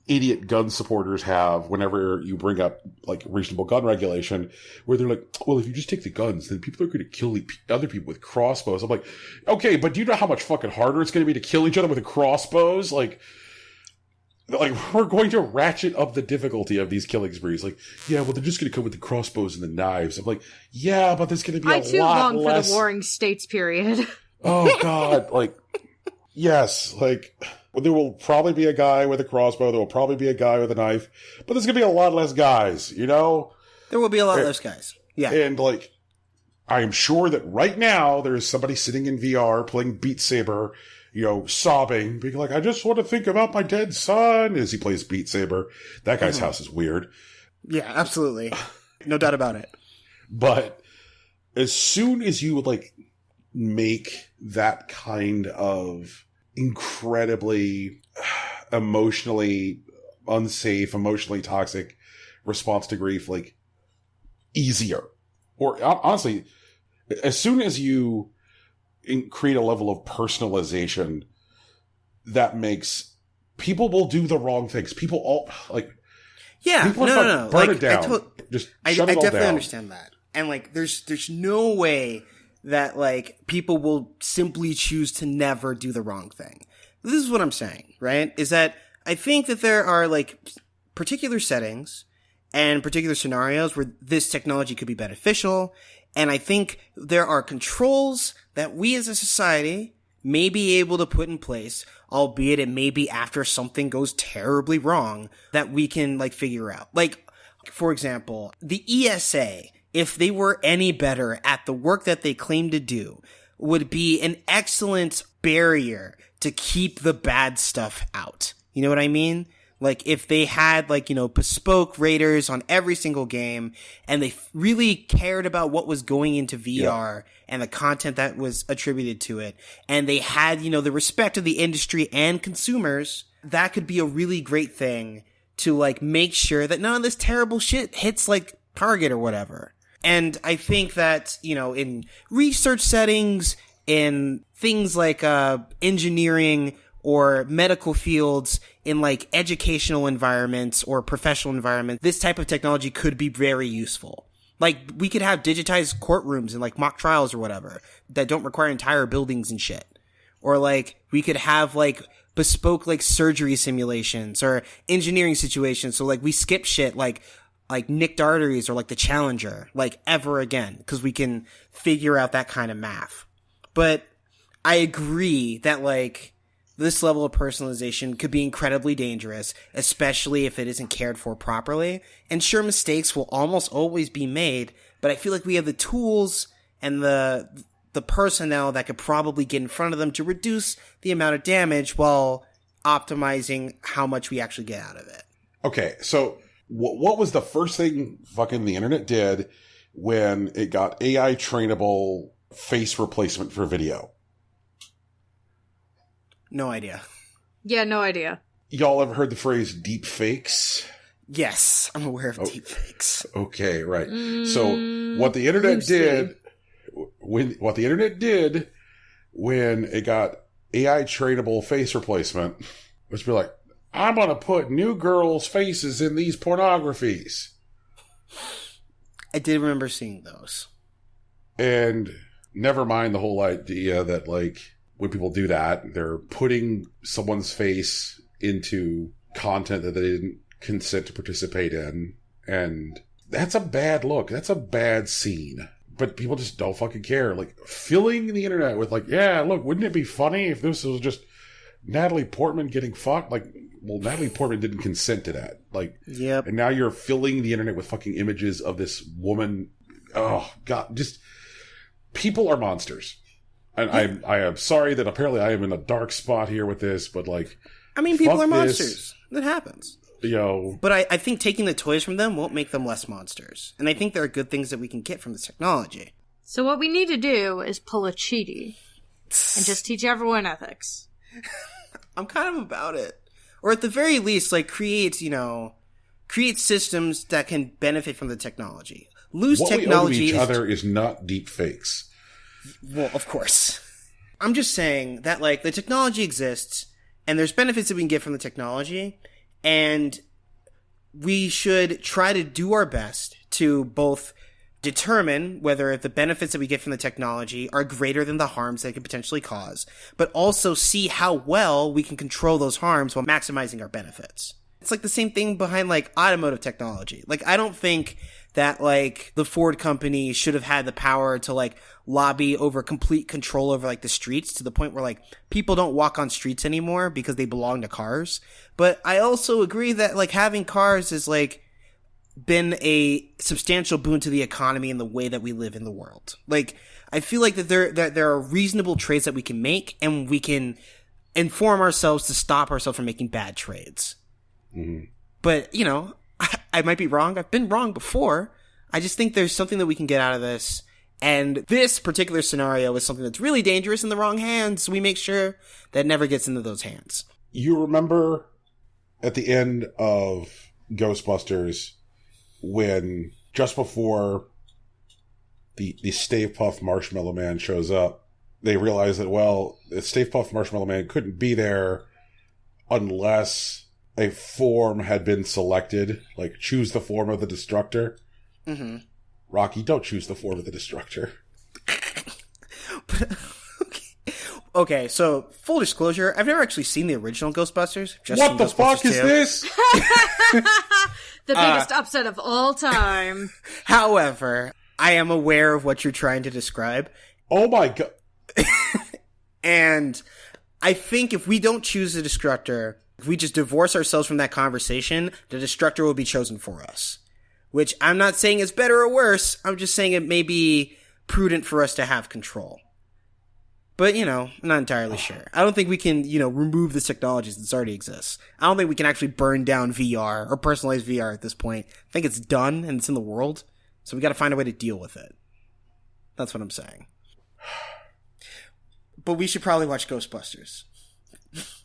idiot gun supporters have whenever you bring up, like, reasonable gun regulation, where they're like, well, if you just take the guns, then people are going to kill other people with crossbows. I'm like, okay, but do you know how much fucking harder it's going to be to kill each other with crossbows? Like, we're going to ratchet up the difficulty of these killing sprees. Like, yeah, well, they're just going to come with the crossbows and the knives. I'm like, yeah, but there's going to be too long for the Warring States period. Oh, God. Like, yes, like, there will probably be a guy with a crossbow. There will probably be a guy with a knife. But there's going to be a lot less guys, you know? There will be a lot less guys. Yeah. And, like, I am sure that right now there's somebody sitting in VR playing Beat Saber, you know, sobbing, being like, I just want to think about my dead son as he plays Beat Saber. That guy's house is weird. Yeah, absolutely. No doubt about it. But as soon as you would, like, make that kind of incredibly emotionally unsafe, emotionally toxic response to grief, like, easier. Or, honestly, as soon as you create a level of personalization that makes people will do the wrong things. People all, like... Yeah, no. Burn like, it down. I definitely understand that. And, like, there's no way that, like, people will simply choose to never do the wrong thing. This is what I'm saying, right? Is that I think that there are, like, particular settings and particular scenarios where this technology could be beneficial. And I think there are controls that we as a society may be able to put in place, albeit it may be after something goes terribly wrong, that we can, like, figure out. Like, for example, the ESA, if they were any better at the work that they claim to do, would be an excellent barrier to keep the bad stuff out. You know what I mean? Like, if they had, like, you know, bespoke raters on every single game, and they really cared about what was going into VR and the content that was attributed to it, and they had, you know, the respect of the industry and consumers, that could be a really great thing to, like, make sure that none of this terrible shit hits, like, Target or whatever. And I think that, you know, in research settings, in things like engineering or medical fields, in, like, educational environments or professional environments, this type of technology could be very useful. Like, we could have digitized courtrooms and, like, mock trials or whatever that don't require entire buildings and shit. Or, like, we could have, like, bespoke, like, surgery simulations or engineering situations. So, like, we skip shit like nicked arteries or, like, the Challenger, like, ever again, because we can figure out that kind of math. But I agree that, like, this level of personalization could be incredibly dangerous, especially if it isn't cared for properly. And sure, mistakes will almost always be made, but I feel like we have the tools and the personnel that could probably get in front of them to reduce the amount of damage while optimizing how much we actually get out of it. Okay, so what was the first thing fucking the internet did when it got AI trainable face replacement for video? No idea. Yeah, no idea. Y'all ever heard the phrase deep fakes? Yes, I'm aware of deep fakes. Okay, right. So what the internet did when it got AI trainable face replacement was be like, I'm gonna put new girls' faces in these pornographies. I did remember seeing those. And never mind the whole idea that, like, when people do that, they're putting someone's face into content that they didn't consent to participate in. And that's a bad look. That's a bad scene. But people just don't fucking care. Like, filling the internet with, like, yeah, look, wouldn't it be funny if this was just Natalie Portman getting fucked? Like, well, Natalie Portman didn't consent to that. Like, yep. And now you're filling the internet with fucking images of this woman. Oh, God, just... people are monsters. And I am sorry that apparently I am in a dark spot here with this, but like... I mean, people are monsters. That happens. But I think taking the toys from them won't make them less monsters. And I think there are good things that we can get from this technology. So what we need to do is pull a cheaty and just teach everyone ethics. I'm kind of about it. Or at the very least, like, create systems that can benefit from the technology. What technology we owe to each other is not deep fakes. Well, of course. I'm just saying that, like, the technology exists, and there's benefits that we can get from the technology, and we should try to do our best to both determine whether the benefits that we get from the technology are greater than the harms they could potentially cause, but also see how well we can control those harms while maximizing our benefits. It's like the same thing behind, like, automotive technology. Like, I don't think that, like, the Ford company should have had the power to, like, lobby over complete control over, like, the streets to the point where, like, people don't walk on streets anymore because they belong to cars. But I also agree that, like, having cars has, like, been a substantial boon to the economy and the way that we live in the world. Like, I feel like that there are reasonable trades that we can make, and we can inform ourselves to stop ourselves from making bad trades. Mm-hmm. But, you know, I might be wrong. I've been wrong before. I just think there's something that we can get out of this. And this particular scenario is something that's really dangerous in the wrong hands. So we make sure that it never gets into those hands. You remember at the end of Ghostbusters when just before the Stay Puft Marshmallow Man shows up, they realize that, well, the Stay Puft Marshmallow Man couldn't be there unless a form had been selected, like choose the form of the Destructor. Mm-hmm. Rocky, don't choose the form of the Destructor. Okay, so full disclosure, I've never actually seen the original Ghostbusters. What the fuck is this? The biggest upset of all time. However, I am aware of what you're trying to describe. Oh my god. And I think if we don't choose the Destructor, if we just divorce ourselves from that conversation, the Destructor will be chosen for us. Which I'm not saying is better or worse, I'm just saying it may be prudent for us to have control. But, you know, I'm not entirely sure. I don't think we can, you know, remove this technology that already exists. I don't think we can actually burn down VR or personalize VR at this point. I think it's done and it's in the world. So we gotta find a way to deal with it. That's what I'm saying. But we should probably watch Ghostbusters.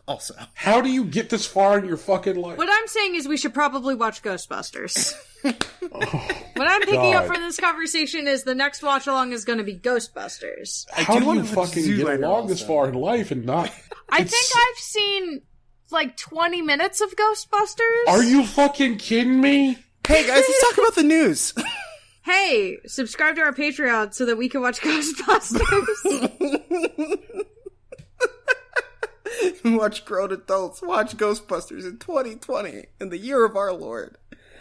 Also. How do you get this far in your fucking life? What I'm saying is we should probably watch Ghostbusters. What I'm picking up from this conversation is the next watch along is going to be Ghostbusters. How do you fucking get along this far in life and not... I think I've seen like 20 minutes of Ghostbusters. Are you fucking kidding me? Hey guys, let's talk about the news. Hey, subscribe to our Patreon so that we can watch Ghostbusters. Watch grown adults watch Ghostbusters in 2020, in the year of our Lord.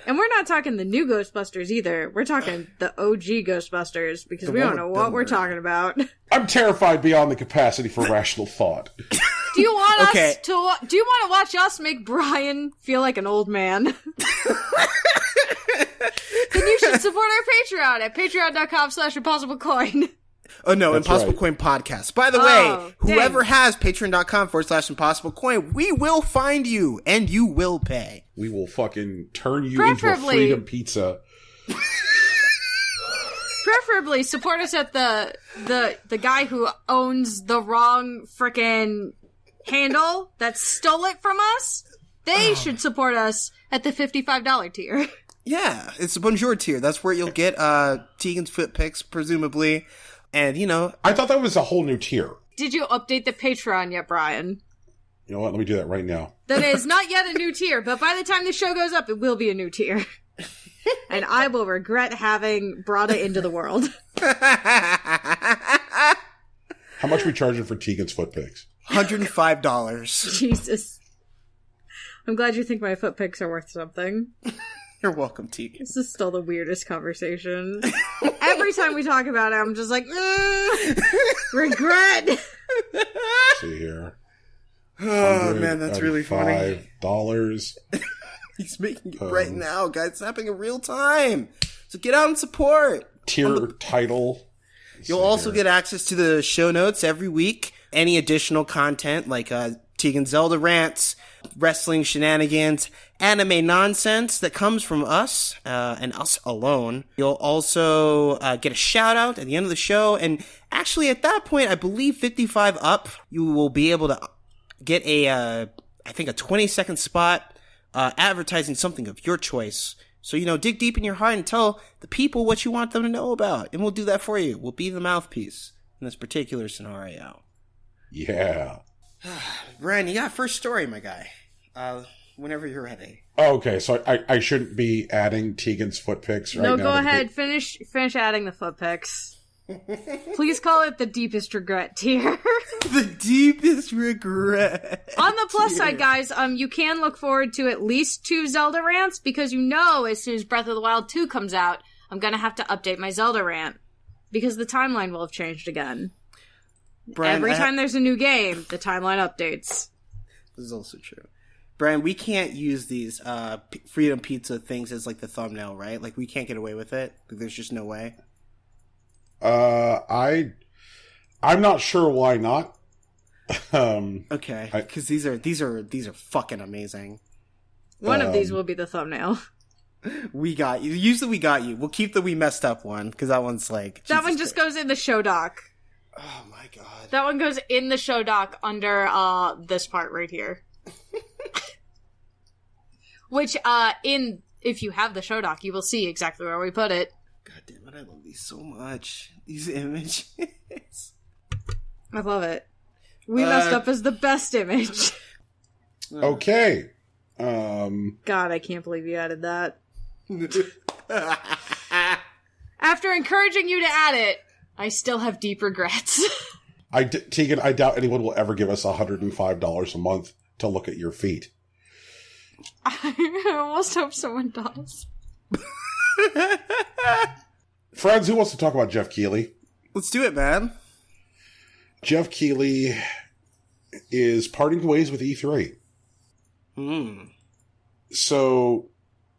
And we're not talking the new Ghostbusters either. We're talking the OG Ghostbusters, because we don't know what we're talking about. I'm terrified beyond the capacity for rational thought. Do you want us to? Do you want to watch us make Brian feel like an old man? Then you should support our Patreon at patreon.com/impossiblecoin. Oh no, That's Impossible right. Coin Podcast. By the way, whoever dang. has patreon.com/impossiblecoin, we will find you and you will pay. We will fucking turn you into a freedom pizza. Preferably support us at the guy who owns the wrong frickin' handle that stole it from us. They should support us at the $55 tier. Yeah, it's a bonjour tier. That's where you'll get Tegan's foot pics, presumably. And, you know... I thought that was a whole new tier. Did you update the Patreon yet, Brian? You know what? Let me do that right now. That is not yet a new tier, but by the time the show goes up, it will be a new tier. And I will regret having brought it into the world. How much are we charging for Tegan's foot pics? $105. Jesus. I'm glad you think my foot pics are worth something. You're welcome, Tegan. This is still the weirdest conversation. Every time we talk about it, I'm just like, regret. Let's see here. Oh, man, that's really funny. $5. He's making it right now, guys. It's happening in real time. So get out and support. Tier title. You'll also get access to the show notes every week. Any additional content like Tegan Zelda rants, wrestling shenanigans, anime nonsense that comes from us and us alone. You'll also get a shout out at the end of the show. And actually at that point, I believe 55 up, you will be able to get I think a 20-second spot advertising something of your choice. So, dig deep in your heart and tell the people what you want them to know about. And we'll do that for you. We'll be the mouthpiece in this particular scenario. Yeah. Brian, you got first story, my guy. Whenever you're ready. Okay, so I shouldn't be adding Tegan's foot pics right now. No, go ahead. Finish adding the foot pics. Please call it the deepest regret tier. The deepest regret. On the plus side, guys, you can look forward to at least 2 Zelda rants, because as soon as Breath of the Wild 2 comes out, I'm gonna have to update my Zelda rant. Because the timeline will have changed again. Brian, every time there's a new game, the timeline updates. This is also true. Brian, we can't use these Freedom Pizza things as like the thumbnail, right? Like we can't get away with it. There's just no way. I'm not sure why not. Okay, because these are fucking amazing. One of these will be the thumbnail. We got you. Use the "we got you." We'll keep the "we messed up" one because that one's like that one just goes in the show doc. Oh my god, that one goes in the show doc under this part right here. Which if you have the show doc, you will see exactly where we put it. God damn it, I love these so much. These images. I love it. We messed up as the best image. Okay. God, I can't believe you added that. After encouraging you to add it, I still have deep regrets. Tegan, I doubt anyone will ever give us $105 a month to look at your feet. I almost hope someone does. Friends, who wants to talk about Geoff Keighley? Let's do it, man. Geoff Keighley is parting ways with E3. So,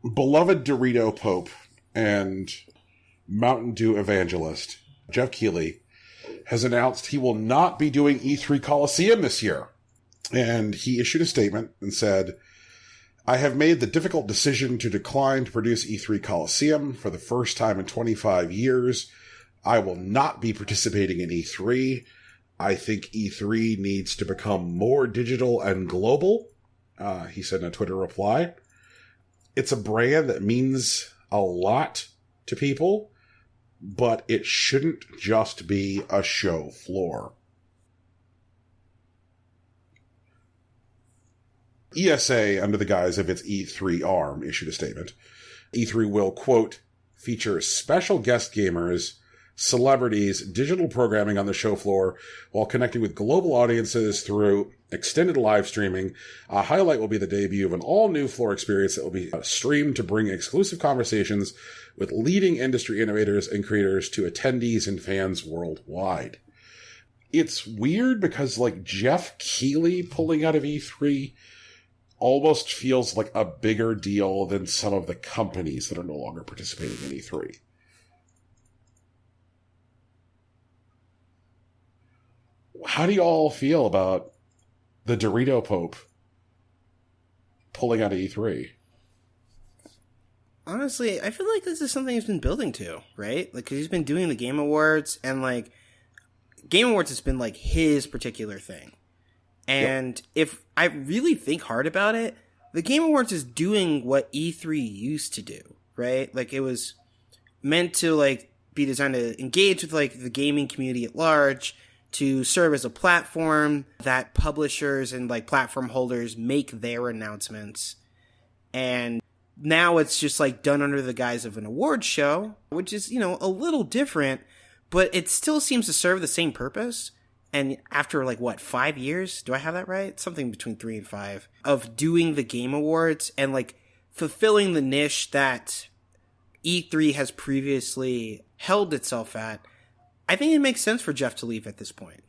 beloved Dorito Pope and Mountain Dew evangelist Geoff Keighley has announced he will not be doing E3 Coliseum this year. And he issued a statement and said, "I have made the difficult decision to decline to produce E3 Coliseum for the first time in 25 years. I will not be participating in E3. I think E3 needs to become more digital and global," he said in a Twitter reply. "It's a brand that means a lot to people, but it shouldn't just be a show floor." ESA, under the guise of its E3 arm, issued a statement. E3 will, quote, "feature special guest gamers, celebrities, digital programming on the show floor while connecting with global audiences through extended live streaming. A highlight will be the debut of an all-new floor experience that will be streamed to bring exclusive conversations with leading industry innovators and creators to attendees and fans worldwide." It's weird because, Geoff Keighley pulling out of E3 almost feels like a bigger deal than some of the companies that are no longer participating in E3. How do you all feel about the Dorito Pope pulling out of E3? Honestly, I feel like this is something he's been building to, right? Like, 'cause he's been doing the Game Awards, and, Game Awards has been, his particular thing. And if I really think hard about it, the Game Awards is doing what E3 used to do, right? It was meant to, be designed to engage with, the gaming community at large, to serve as a platform that publishers and, platform holders make their announcements. And now it's just, done under the guise of an award show, which is, a little different, but it still seems to serve the same purpose. And after, 5 years? Do I have that right? Something between 3 and 5. Of doing the Game Awards and, fulfilling the niche that E3 has previously held itself at. I think it makes sense for Geoff to leave at this point.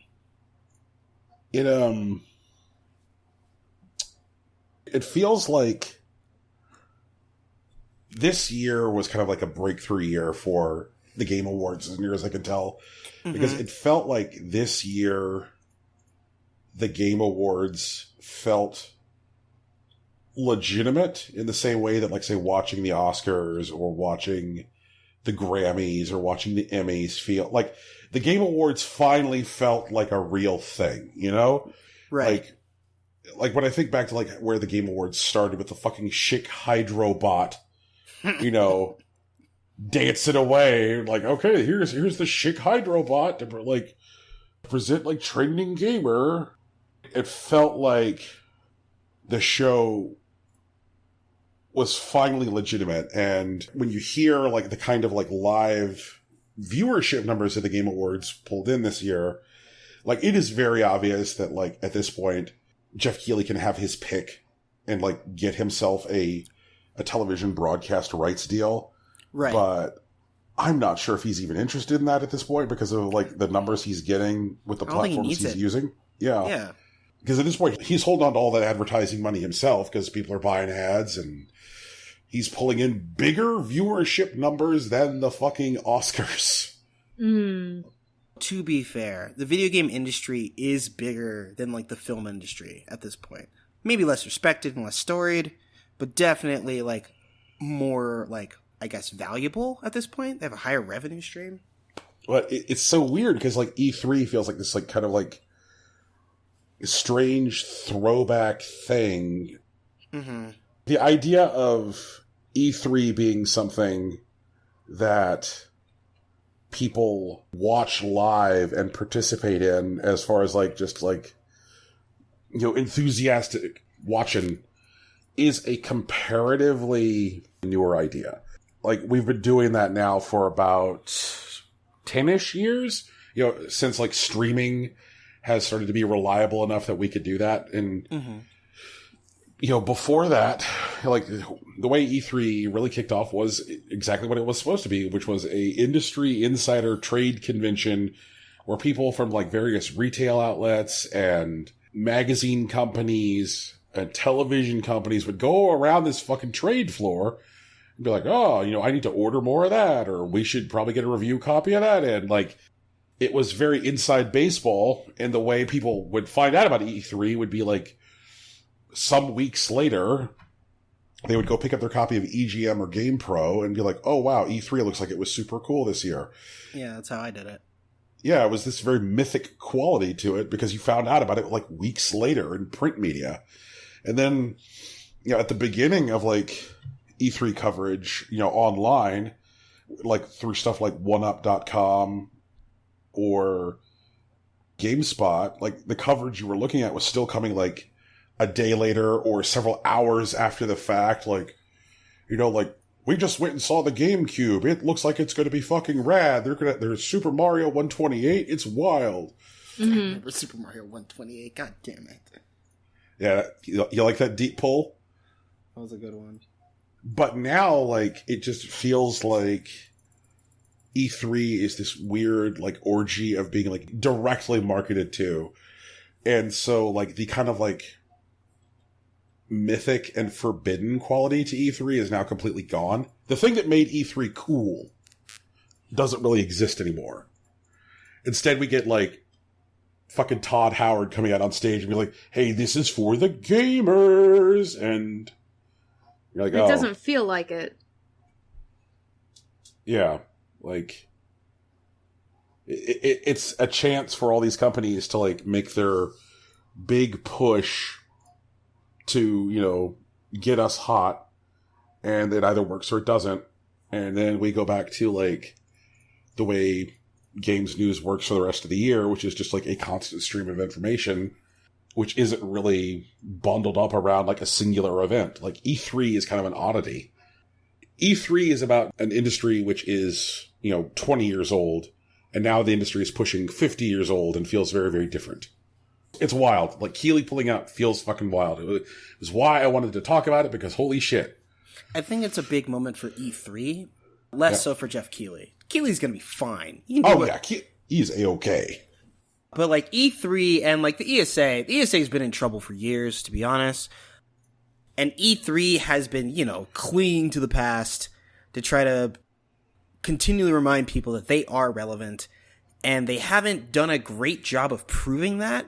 It feels like this year was kind of like a breakthrough year for the Game Awards, as near as I can tell. Because it felt like this year, the Game Awards felt legitimate in the same way that, like, say, watching the Oscars or watching the Grammys or watching the Emmys feel like the Game Awards finally felt like a real thing, you know? Right. Like when I think back to like where the Game Awards started with the fucking Chic Hydrobot, you know, dancing away, like, okay, here's the Chic Hydrobot to like present like trending gamer. It felt like the show was finally legitimate. And when you hear like the kind of like live viewership numbers that the Game Awards pulled in this year, like it is very obvious that like at this point, Geoff Keighley can have his pick and like get himself a television broadcast rights deal. Right. But I'm not sure if he's even interested in that at this point because of like the numbers he's getting with the platforms he's using. Yeah. Yeah. Because at this point, he's holding on to all that advertising money himself because people are buying ads and he's pulling in bigger viewership numbers than the fucking Oscars. To be fair, the video game industry is bigger than like the film industry at this point. Maybe less respected and less storied, but definitely like more like, I guess, valuable at this point. They have a higher revenue stream. But it's so weird because like E3 feels like this like kind of like strange throwback thing. The idea of E3 being something that people watch live and participate in as far as like just like, you know, enthusiastic watching is a comparatively newer idea. Like we've been doing that now for about 10-ish years, you know, since like streaming has started to be reliable enough that we could do that. And, you know, before that, like the way E3 really kicked off was exactly what it was supposed to be, which was a industry insider trade convention where people from like various retail outlets and magazine companies and television companies would go around this fucking trade floor and be like, oh, you know, I need to order more of that, or we should probably get a review copy of that. And like, it was very inside baseball, and the way people would find out about E3 would be like some weeks later, they would go pick up their copy of EGM or GamePro and be like, oh wow, E3 looks like it was super cool this year. Yeah, that's how I did it. Yeah, it was this very mythic quality to it because you found out about it like weeks later in print media. And then, you know, at the beginning of like E3 coverage, you know, online, like through stuff like oneup.com or GameSpot, like the coverage you were looking at was still coming like a day later or several hours after the fact. Like, you know, like, we just went and saw the GameCube. It looks like it's going to be fucking rad. There's Super Mario 128. It's wild. I remember Super Mario 128. God damn it. Yeah, you like that deep pull? That was a good one. But now, like, it just feels like E3 is this weird, like, orgy of being, like, directly marketed to. And so, like, the kind of, like, mythic and forbidden quality to E3 is now completely gone. The thing that made E3 cool doesn't really exist anymore. Instead, we get, like, fucking Todd Howard coming out on stage and be like, hey, this is for the gamers, and you're like, it doesn't feel like it. Yeah, like, it's a chance for all these companies to, like, make their big push to, you know, get us hot, and it either works or it doesn't. And then we go back to, like, the way games news works for the rest of the year, which is just, like, a constant stream of information, which isn't really bundled up around, like, a singular event. Like, E3 is kind of an oddity. E3 is about an industry which is, you know, 20 years old, and now the industry is pushing 50 years old and feels very, very different. It's wild. Like, Keighley pulling out feels fucking wild. It was why I wanted to talk about it, because holy shit. I think it's a big moment for E3, less so for Geoff Keighley. Keighley's gonna be fine. He's A-okay. But, like, E3 and, like, the ESA's been in trouble for years, to be honest. And E3 has been, you know, clinging to the past to try to continually remind people that they are relevant, and they haven't done a great job of proving that.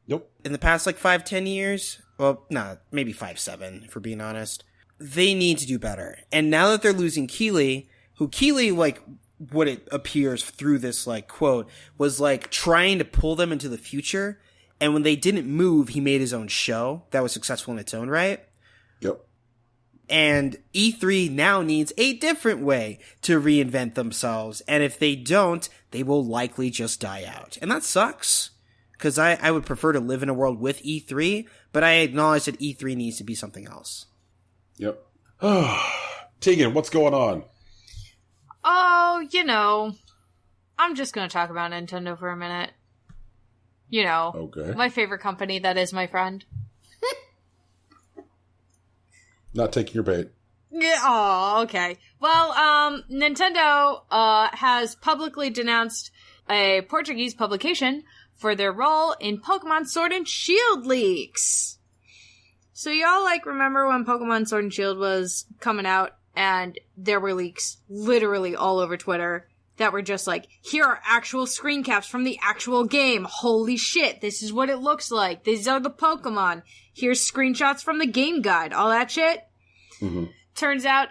Nope. In the past, 5-10 years. Well, maybe 5-7, if we're being honest. They need to do better. And now that they're losing Keighley, who Keighley, what it appears through this, quote, was, trying to pull them into the future. And when they didn't move, he made his own show that was successful in its own right. Yep. And E3 now needs a different way to reinvent themselves. And if they don't, they will likely just die out. And that sucks. Because I would prefer to live in a world with E3, but I acknowledge that E3 needs to be something else. Yep. Tegan, what's going on? Oh, I'm just going to talk about Nintendo for a minute. Okay. My favorite company that is my friend. Not taking your bait. Yeah, oh, okay. Well, Nintendo has publicly denounced a Portuguese publication for their role in Pokemon Sword and Shield leaks. So y'all, remember when Pokemon Sword and Shield was coming out and there were leaks literally all over Twitter that were just here are actual screen caps from the actual game. Holy shit, this is what it looks like. These are the Pokemon. Here's screenshots from the game guide. All that shit. Mm-hmm. Turns out,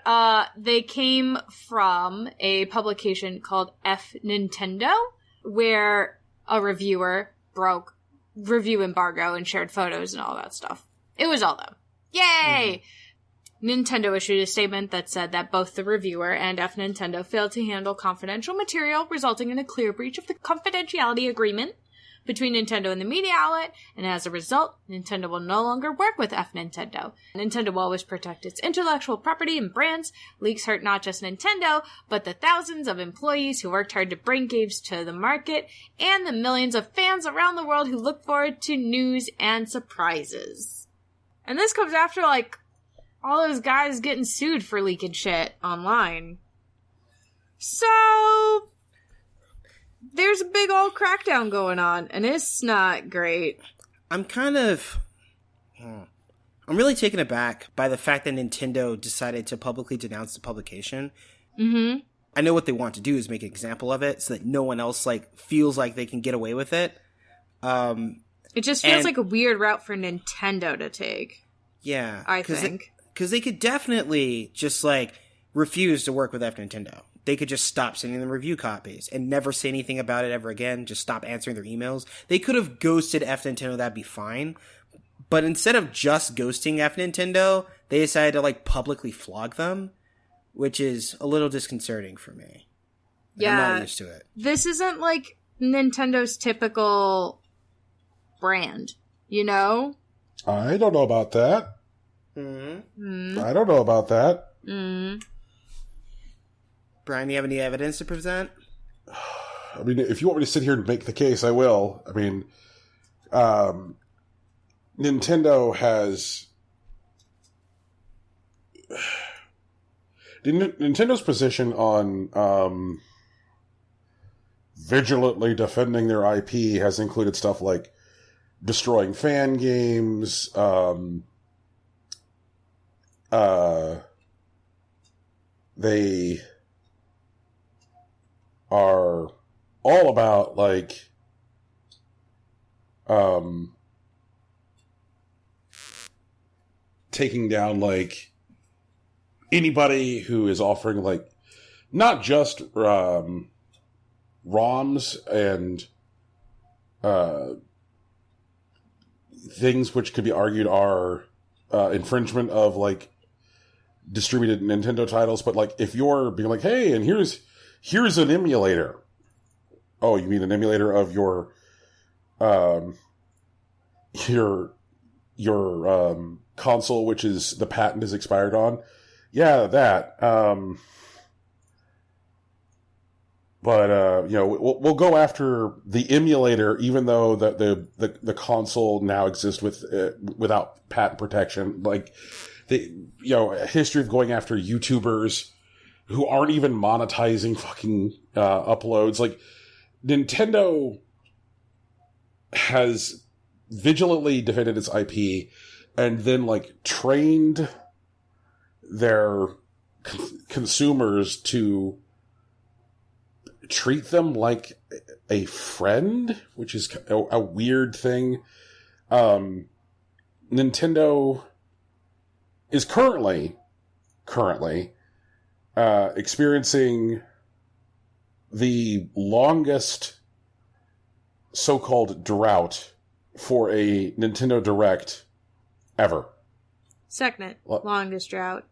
they came from a publication called F Nintendo, where a reviewer broke review embargo and shared photos and all that stuff. It was all them. Yay! Nintendo issued a statement that said that both the reviewer and F Nintendo failed to handle confidential material, resulting in a clear breach of the confidentiality agreement between Nintendo and the media outlet, and as a result, Nintendo will no longer work with F Nintendo. Nintendo will always protect its intellectual property and brands. Leaks hurt not just Nintendo, but the thousands of employees who worked hard to bring games to the market, and the millions of fans around the world who look forward to news and surprises. And this comes after, all those guys getting sued for leaking shit online. So there's a big old crackdown going on, and it's not great. I'm really taken aback by the fact that Nintendo decided to publicly denounce the publication. Mm-hmm. I know what they want to do is make an example of it so that no one else feels like they can get away with it. It just feels like a weird route for Nintendo to take. Yeah. I think. Because they could definitely just refuse to work with F Nintendo. They could just stop sending them review copies and never say anything about it ever again. Just stop answering their emails. They could have ghosted F Nintendo. That'd be fine. But instead of just ghosting F Nintendo, they decided to publicly flog them, which is a little disconcerting for me. Yeah. I'm not used to it. This isn't Nintendo's typical brand, I don't know about that. Mm-hmm. I don't know about that. Mm. Brian, do you have any evidence to present? I mean, if you want me to sit here and make the case, I will. I mean, Nintendo has... Nintendo's position on vigilantly defending their IP has included stuff like destroying fan games, they are all about taking down anybody who is offering not just ROMs and things which could be argued are infringement of distributed Nintendo titles, but if you're being hey, and here's an emulator. Oh, you mean an emulator of your console, which is the patent is expired on? Yeah, that. But we'll go after the emulator, even though the console now exists without patent protection. A history of going after YouTubers who aren't even monetizing fucking uploads. Nintendo has vigilantly defended its IP and then trained their consumers to treat them like a friend, which is a weird thing. Nintendo is currently experiencing the longest so-called drought for a Nintendo Direct ever. Second longest drought.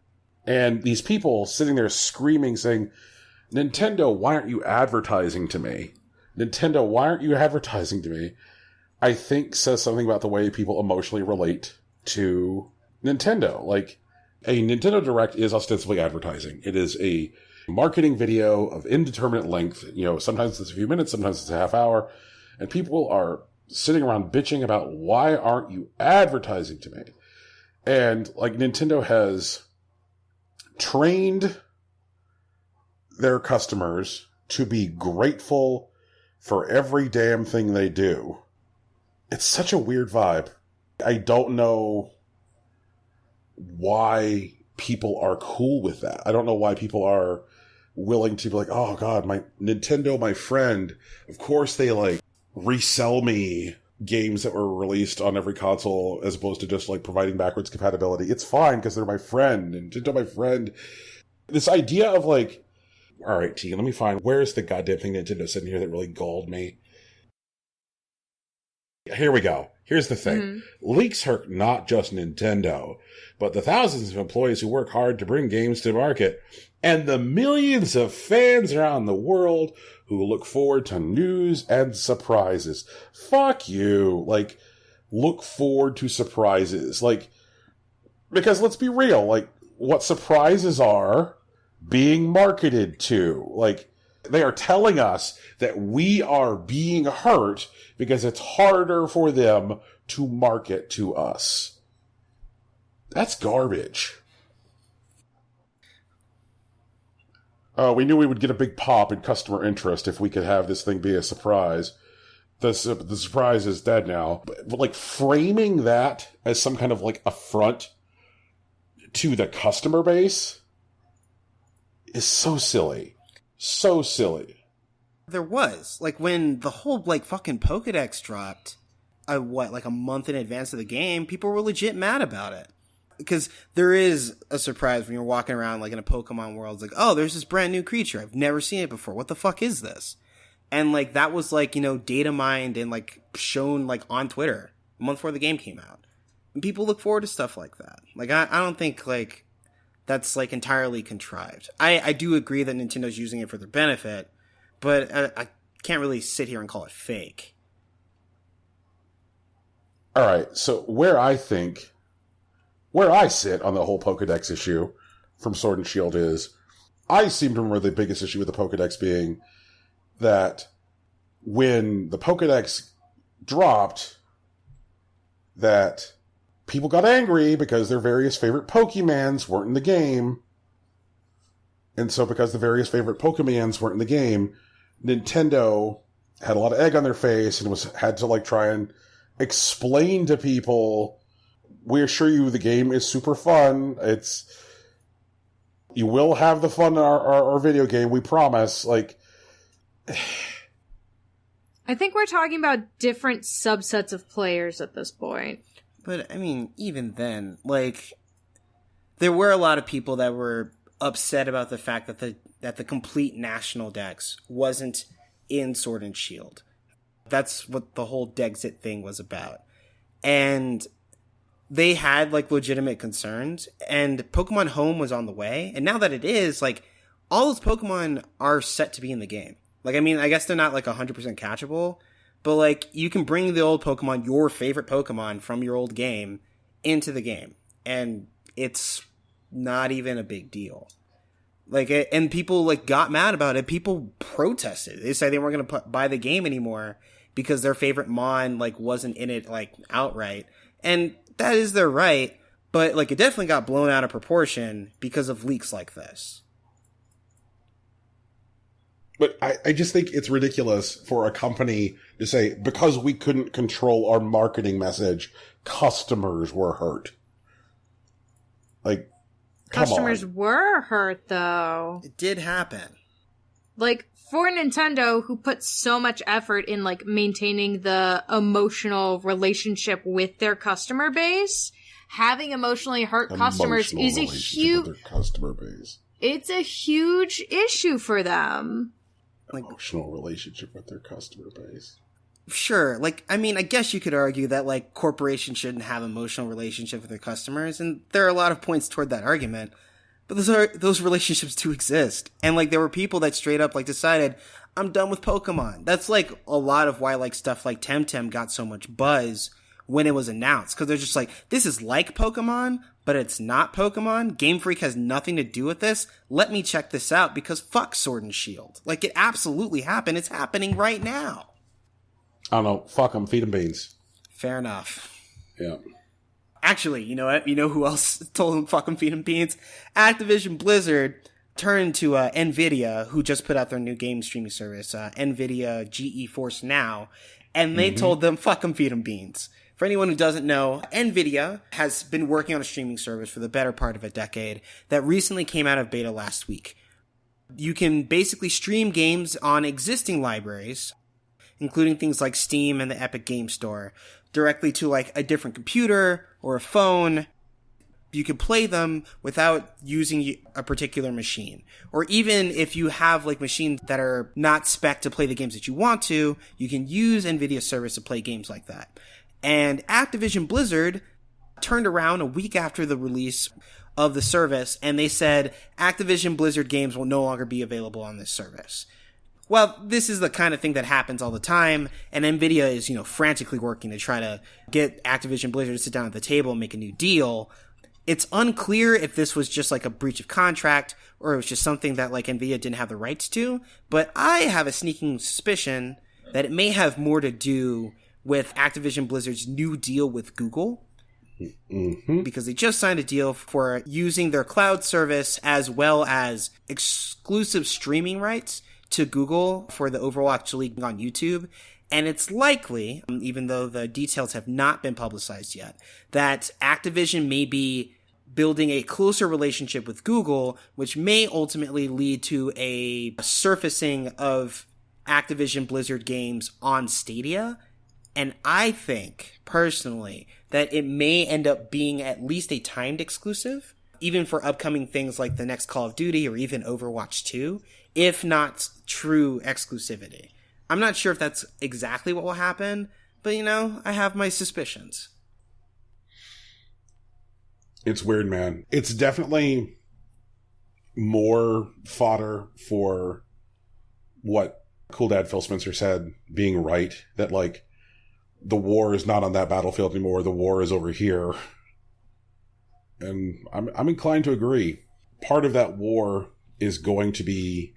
And these people sitting there screaming, saying, Nintendo, why aren't you advertising to me? Nintendo, why aren't you advertising to me? I think says something about the way people emotionally relate to Nintendo. Like, a Nintendo Direct is ostensibly advertising. It is a marketing video of indeterminate length. You know, sometimes it's a few minutes, sometimes it's a half hour. And people are sitting around bitching about, why aren't you advertising to me? And, like, Nintendo has trained their customers to be grateful for every damn thing they do. It's such a weird vibe. I don't know why people are cool with that. I don't know why people are willing to be like, oh god, my Nintendo, my friend. Of course they, like, resell me games that were released on every console as opposed to just, like, providing backwards compatibility. It's fine because they're my friend. Nintendo, my friend. This idea of, like, all right, Tegan, let me find, where's the goddamn thing Nintendo said in here that really galled me? Here we go. Here's the thing. Mm-hmm. Leaks hurt not just Nintendo, but the thousands of employees who work hard to bring games to market, and the millions of fans around the world who look forward to news and surprises. Fuck you. Like, look forward to surprises. Like, because let's be real, like, what surprises are being marketed to. Like, they are telling us that we are being hurt because it's harder for them to market to us. That's garbage. We knew we would get a big pop in customer interest if we could have this thing be a surprise. The surprise is dead now. But, like, framing that as some kind of, like, affront to the customer base is so silly. So silly. There was. Like, when the whole, like, fucking Pokédex dropped, a month in advance of the game, people were legit mad about it. Because there is a surprise when you're walking around, like, in a Pokemon world. It's like, oh, there's this brand new creature. I've never seen it before. What the fuck is this? And, like, that was, like, you know, data mined and, like, shown, like, on Twitter a month before the game came out. And people look forward to stuff like that. Like, I don't think, like, that's, like, entirely contrived. I do agree that Nintendo's using it for their benefit, but I can't really sit here and call it fake. All right, so where I sit on the whole Pokédex issue from Sword and Shield is, I seem to remember the biggest issue with the Pokédex being that when the Pokédex dropped, that people got angry because their various favorite Pokemans weren't in the game. And so because the various favorite Pokemans weren't in the game, Nintendo had a lot of egg on their face and had to, like, try and explain to people, we assure you the game is super fun. You will have the fun in our video game, we promise. Like, I think we're talking about different subsets of players at this point. But, I mean, even then, like, there were a lot of people that were upset about the fact that the complete national dex wasn't in Sword and Shield. That's what the whole Dexit thing was about. And they had, like, legitimate concerns, and Pokemon Home was on the way, and now that it is, like, all those Pokemon are set to be in the game. Like, I mean, I guess they're not, like, 100% catchable, but, like, you can bring the old Pokemon, your favorite Pokemon from your old game, into the game. And it's not even a big deal. Like, and people, like, got mad about it. People protested. They said they weren't going to buy the game anymore because their favorite Mon, like, wasn't in it, like, outright. And that is their right, but, like, it definitely got blown out of proportion because of leaks like this. But I just think it's ridiculous for a company to say, because we couldn't control our marketing message, customers were hurt. Like, customers were hurt, though. It did happen. Like, For Nintendo, who put so much effort in, like, maintaining the emotional relationship with their customer base, having emotionally hurt customers is a huge customer base. It's a huge issue for them. Emotional relationship with their customer base. Sure. Like, I mean, I guess you could argue that, like, corporations shouldn't have emotional relationship with their customers, and there are a lot of points toward that argument. But those relationships do exist. And, like, there were people that straight up, like, decided, I'm done with Pokemon. That's, like, a lot of why, like, stuff like Temtem got so much buzz when it was announced. Because they're just like, this is like Pokemon, but it's not Pokemon. Game Freak has nothing to do with this. Let me check this out, because fuck Sword and Shield. Like, it absolutely happened. It's happening right now. I don't know. Fuck them. Feed them beans. Fair enough. Yeah. Actually, you know what? You know who else told them fuck them, feed them beans? Activision Blizzard turned to NVIDIA, who just put out their new game streaming service, NVIDIA GeForce Now, and they told them fuck them, feed them beans. For anyone who doesn't know, NVIDIA has been working on a streaming service for the better part of a decade that recently came out of beta last week. You can basically stream games on existing libraries, including things like Steam and the Epic Game Store, directly to like a different computer or a phone. You can play them without using a particular machine. Or even if you have like machines that are not spec'd to play the games that you want to, you can use NVIDIA's service to play games like that. And Activision Blizzard turned around a week after the release of the service, and they said Activision Blizzard games will no longer be available on this service. Well, this is the kind of thing that happens all the time, and NVIDIA is, frantically working to try to get Activision Blizzard to sit down at the table and make a new deal. It's unclear if this was just like a breach of contract, or it was just something that like NVIDIA didn't have the rights to, but I have a sneaking suspicion that it may have more to do with Activision Blizzard's new deal with Google. Because they just signed a deal for using their cloud service as well as exclusive streaming rights to Google for the Overwatch League on YouTube. And it's likely, even though the details have not been publicized yet, that Activision may be building a closer relationship with Google, which may ultimately lead to a surfacing of Activision Blizzard games on Stadia. And I think, personally, that it may end up being at least a timed exclusive, even for upcoming things like the next Call of Duty or even Overwatch 2, if not true exclusivity. I'm not sure if that's exactly what will happen, but, I have my suspicions. It's weird, man. It's definitely more fodder for what Cool Dad Phil Spencer said being right, that, like, the war is not on that battlefield anymore. The war is over here. And I'm inclined to agree. Part of that war is going to be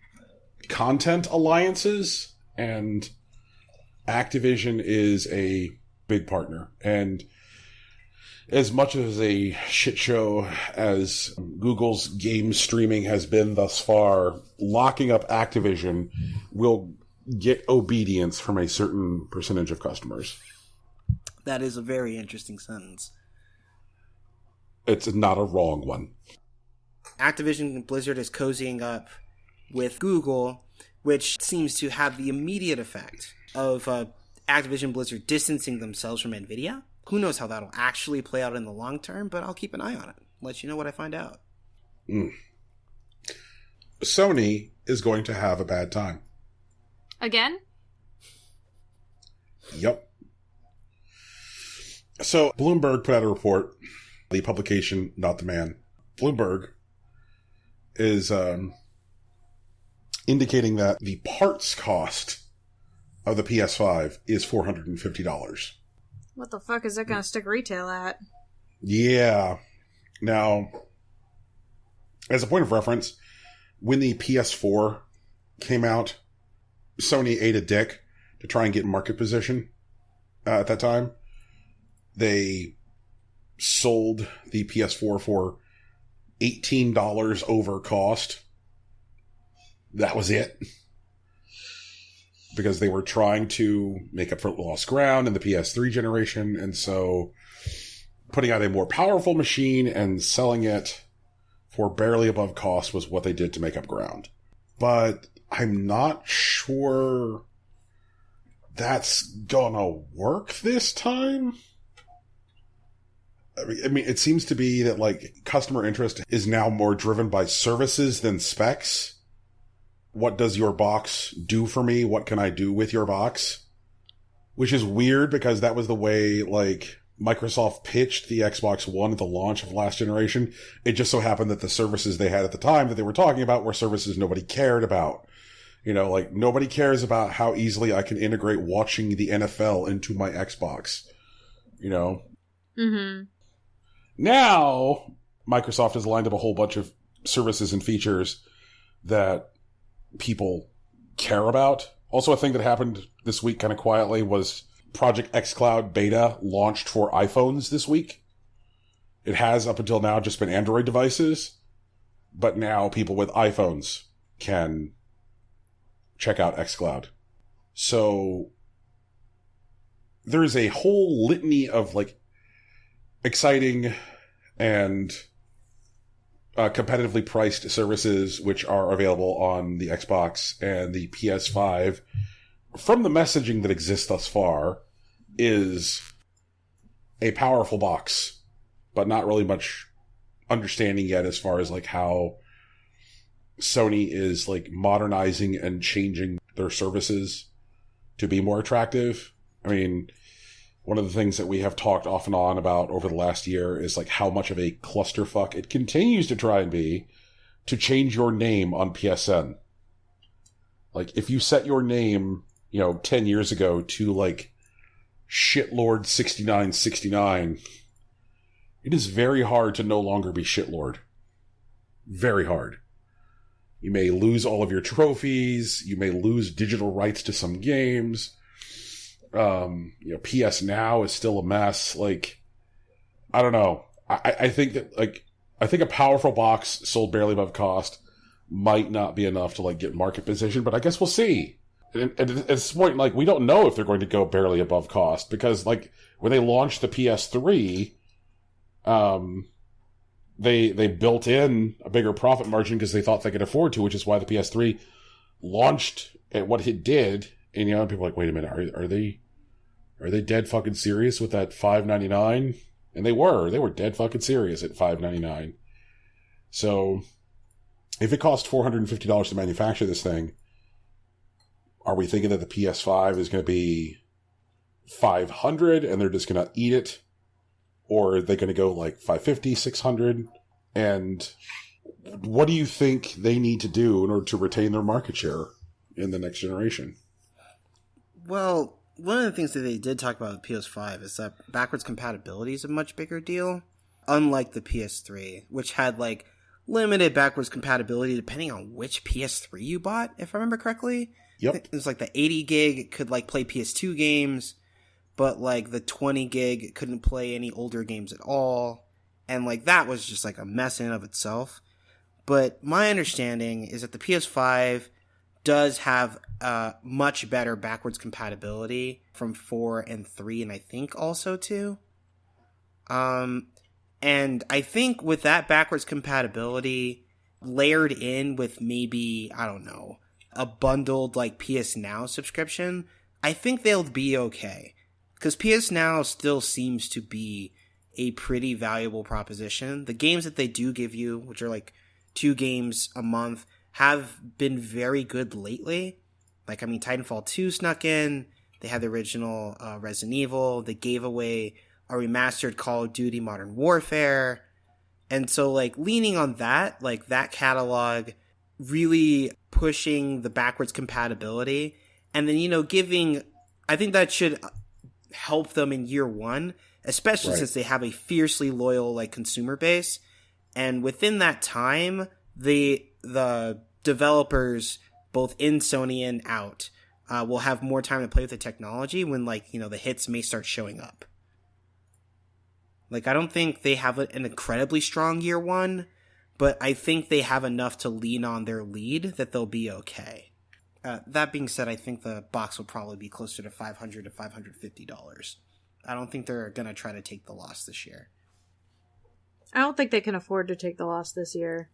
content alliances, and Activision is a big partner. And as much as a shit show as Google's game streaming has been thus far, locking up Activision will get obedience from a certain percentage of customers. That is a very interesting sentence. It's not a wrong one. Activision Blizzard is cozying up with Google, which seems to have the immediate effect of Activision Blizzard distancing themselves from NVIDIA. Who knows how that'll actually play out in the long term, but I'll keep an eye on it. Let you know what I find out. Sony is going to have a bad time. Again? Yep. So, Bloomberg put out a report, the publication, not the man. Bloomberg is indicating that the parts cost of the PS5 is $450. What the fuck is that going to stick retail at? Yeah. Now, as a point of reference, when the PS4 came out, Sony ate a dick to try and get market position at that time. They sold the PS4 for $18 over cost. That was it. Because they were trying to make up for lost ground in the PS3 generation, and so putting out a more powerful machine and selling it for barely above cost was what they did to make up ground. But I'm not sure that's gonna work this time. I mean, it seems to be that, like, customer interest is now more driven by services than specs. What does your box do for me? What can I do with your box? Which is weird because that was the way, like, Microsoft pitched the Xbox One at the launch of last generation. It just so happened that the services they had at the time that they were talking about were services nobody cared about. You know, like, nobody cares about how easily I can integrate watching the NFL into my Xbox. You know? Mm-hmm. Now, Microsoft has lined up a whole bunch of services and features that people care about. Also, a thing that happened this week kind of quietly was Project xCloud beta launched for iPhones this week. It has, up until now, just been Android devices, but now people with iPhones can check out xCloud. So there's a whole litany of, like, exciting and competitively priced services which are available on the Xbox and the PS5. From the messaging that exists thus far, is a powerful box, but not really much understanding yet as far as, like, how Sony is, like, modernizing and changing their services to be more attractive. I mean, one of the things that we have talked off and on about over the last year is, like, how much of a clusterfuck it continues to try and be to change your name on PSN. Like, if you set your name, 10 years ago to, like, Shitlord6969, it is very hard to no longer be Shitlord. Very hard. You may lose all of your trophies. You may lose digital rights to some games. PS Now is still a mess. Like, I don't know. I think that, like, I think a powerful box sold barely above cost might not be enough to, like, get market position, but I guess we'll see. And at this point, like, we don't know if they're going to go barely above cost because, like, when they launched the PS3, they built in a bigger profit margin because they thought they could afford to, which is why the PS3 launched at what it did. And, people are like, wait a minute, are they dead fucking serious with that $5.99? And they were dead fucking serious at $5.99. So, if it cost $450 to manufacture this thing, are we thinking that the PS5 is going to be $500 and they're just going to eat it? Or are they going to go like $550, $600? And what do you think they need to do in order to retain their market share in the next generation? Well, one of the things that they did talk about with PS5 is that backwards compatibility is a much bigger deal, unlike the PS3, which had, like, limited backwards compatibility depending on which PS3 you bought, if I remember correctly. Yep. It was like the 80 gig, it could, like, play PS2 games, but, like, the 20 gig, it couldn't play any older games at all. And, like, that was just, like, a mess in and of itself. But my understanding is that the PS5 does have much better backwards compatibility from 4 and 3, and I think also 2. And I think with that backwards compatibility layered in with maybe, I don't know, a bundled, like, PS Now subscription, I think they'll be okay. Because PS Now still seems to be a pretty valuable proposition. The games that they do give you, which are, like, 2 games a month, have been very good lately. Like, I mean, Titanfall 2 snuck in. They had the original Resident Evil. They gave away a remastered Call of Duty Modern Warfare. And so, like, leaning on that, like, that catalog, really pushing the backwards compatibility. And then, giving, I think that should help them in year one, especially since they have a fiercely loyal, like, consumer base. And within that time, the developers, both in Sony and out, will have more time to play with the technology when, like, the hits may start showing up. Like, I don't think they have an incredibly strong year one, but I think they have enough to lean on their lead that they'll be okay. That being said, I think the box will probably be closer to $500 to $550. I don't think they're going to try to take the loss this year. I don't think they can afford to take the loss this year.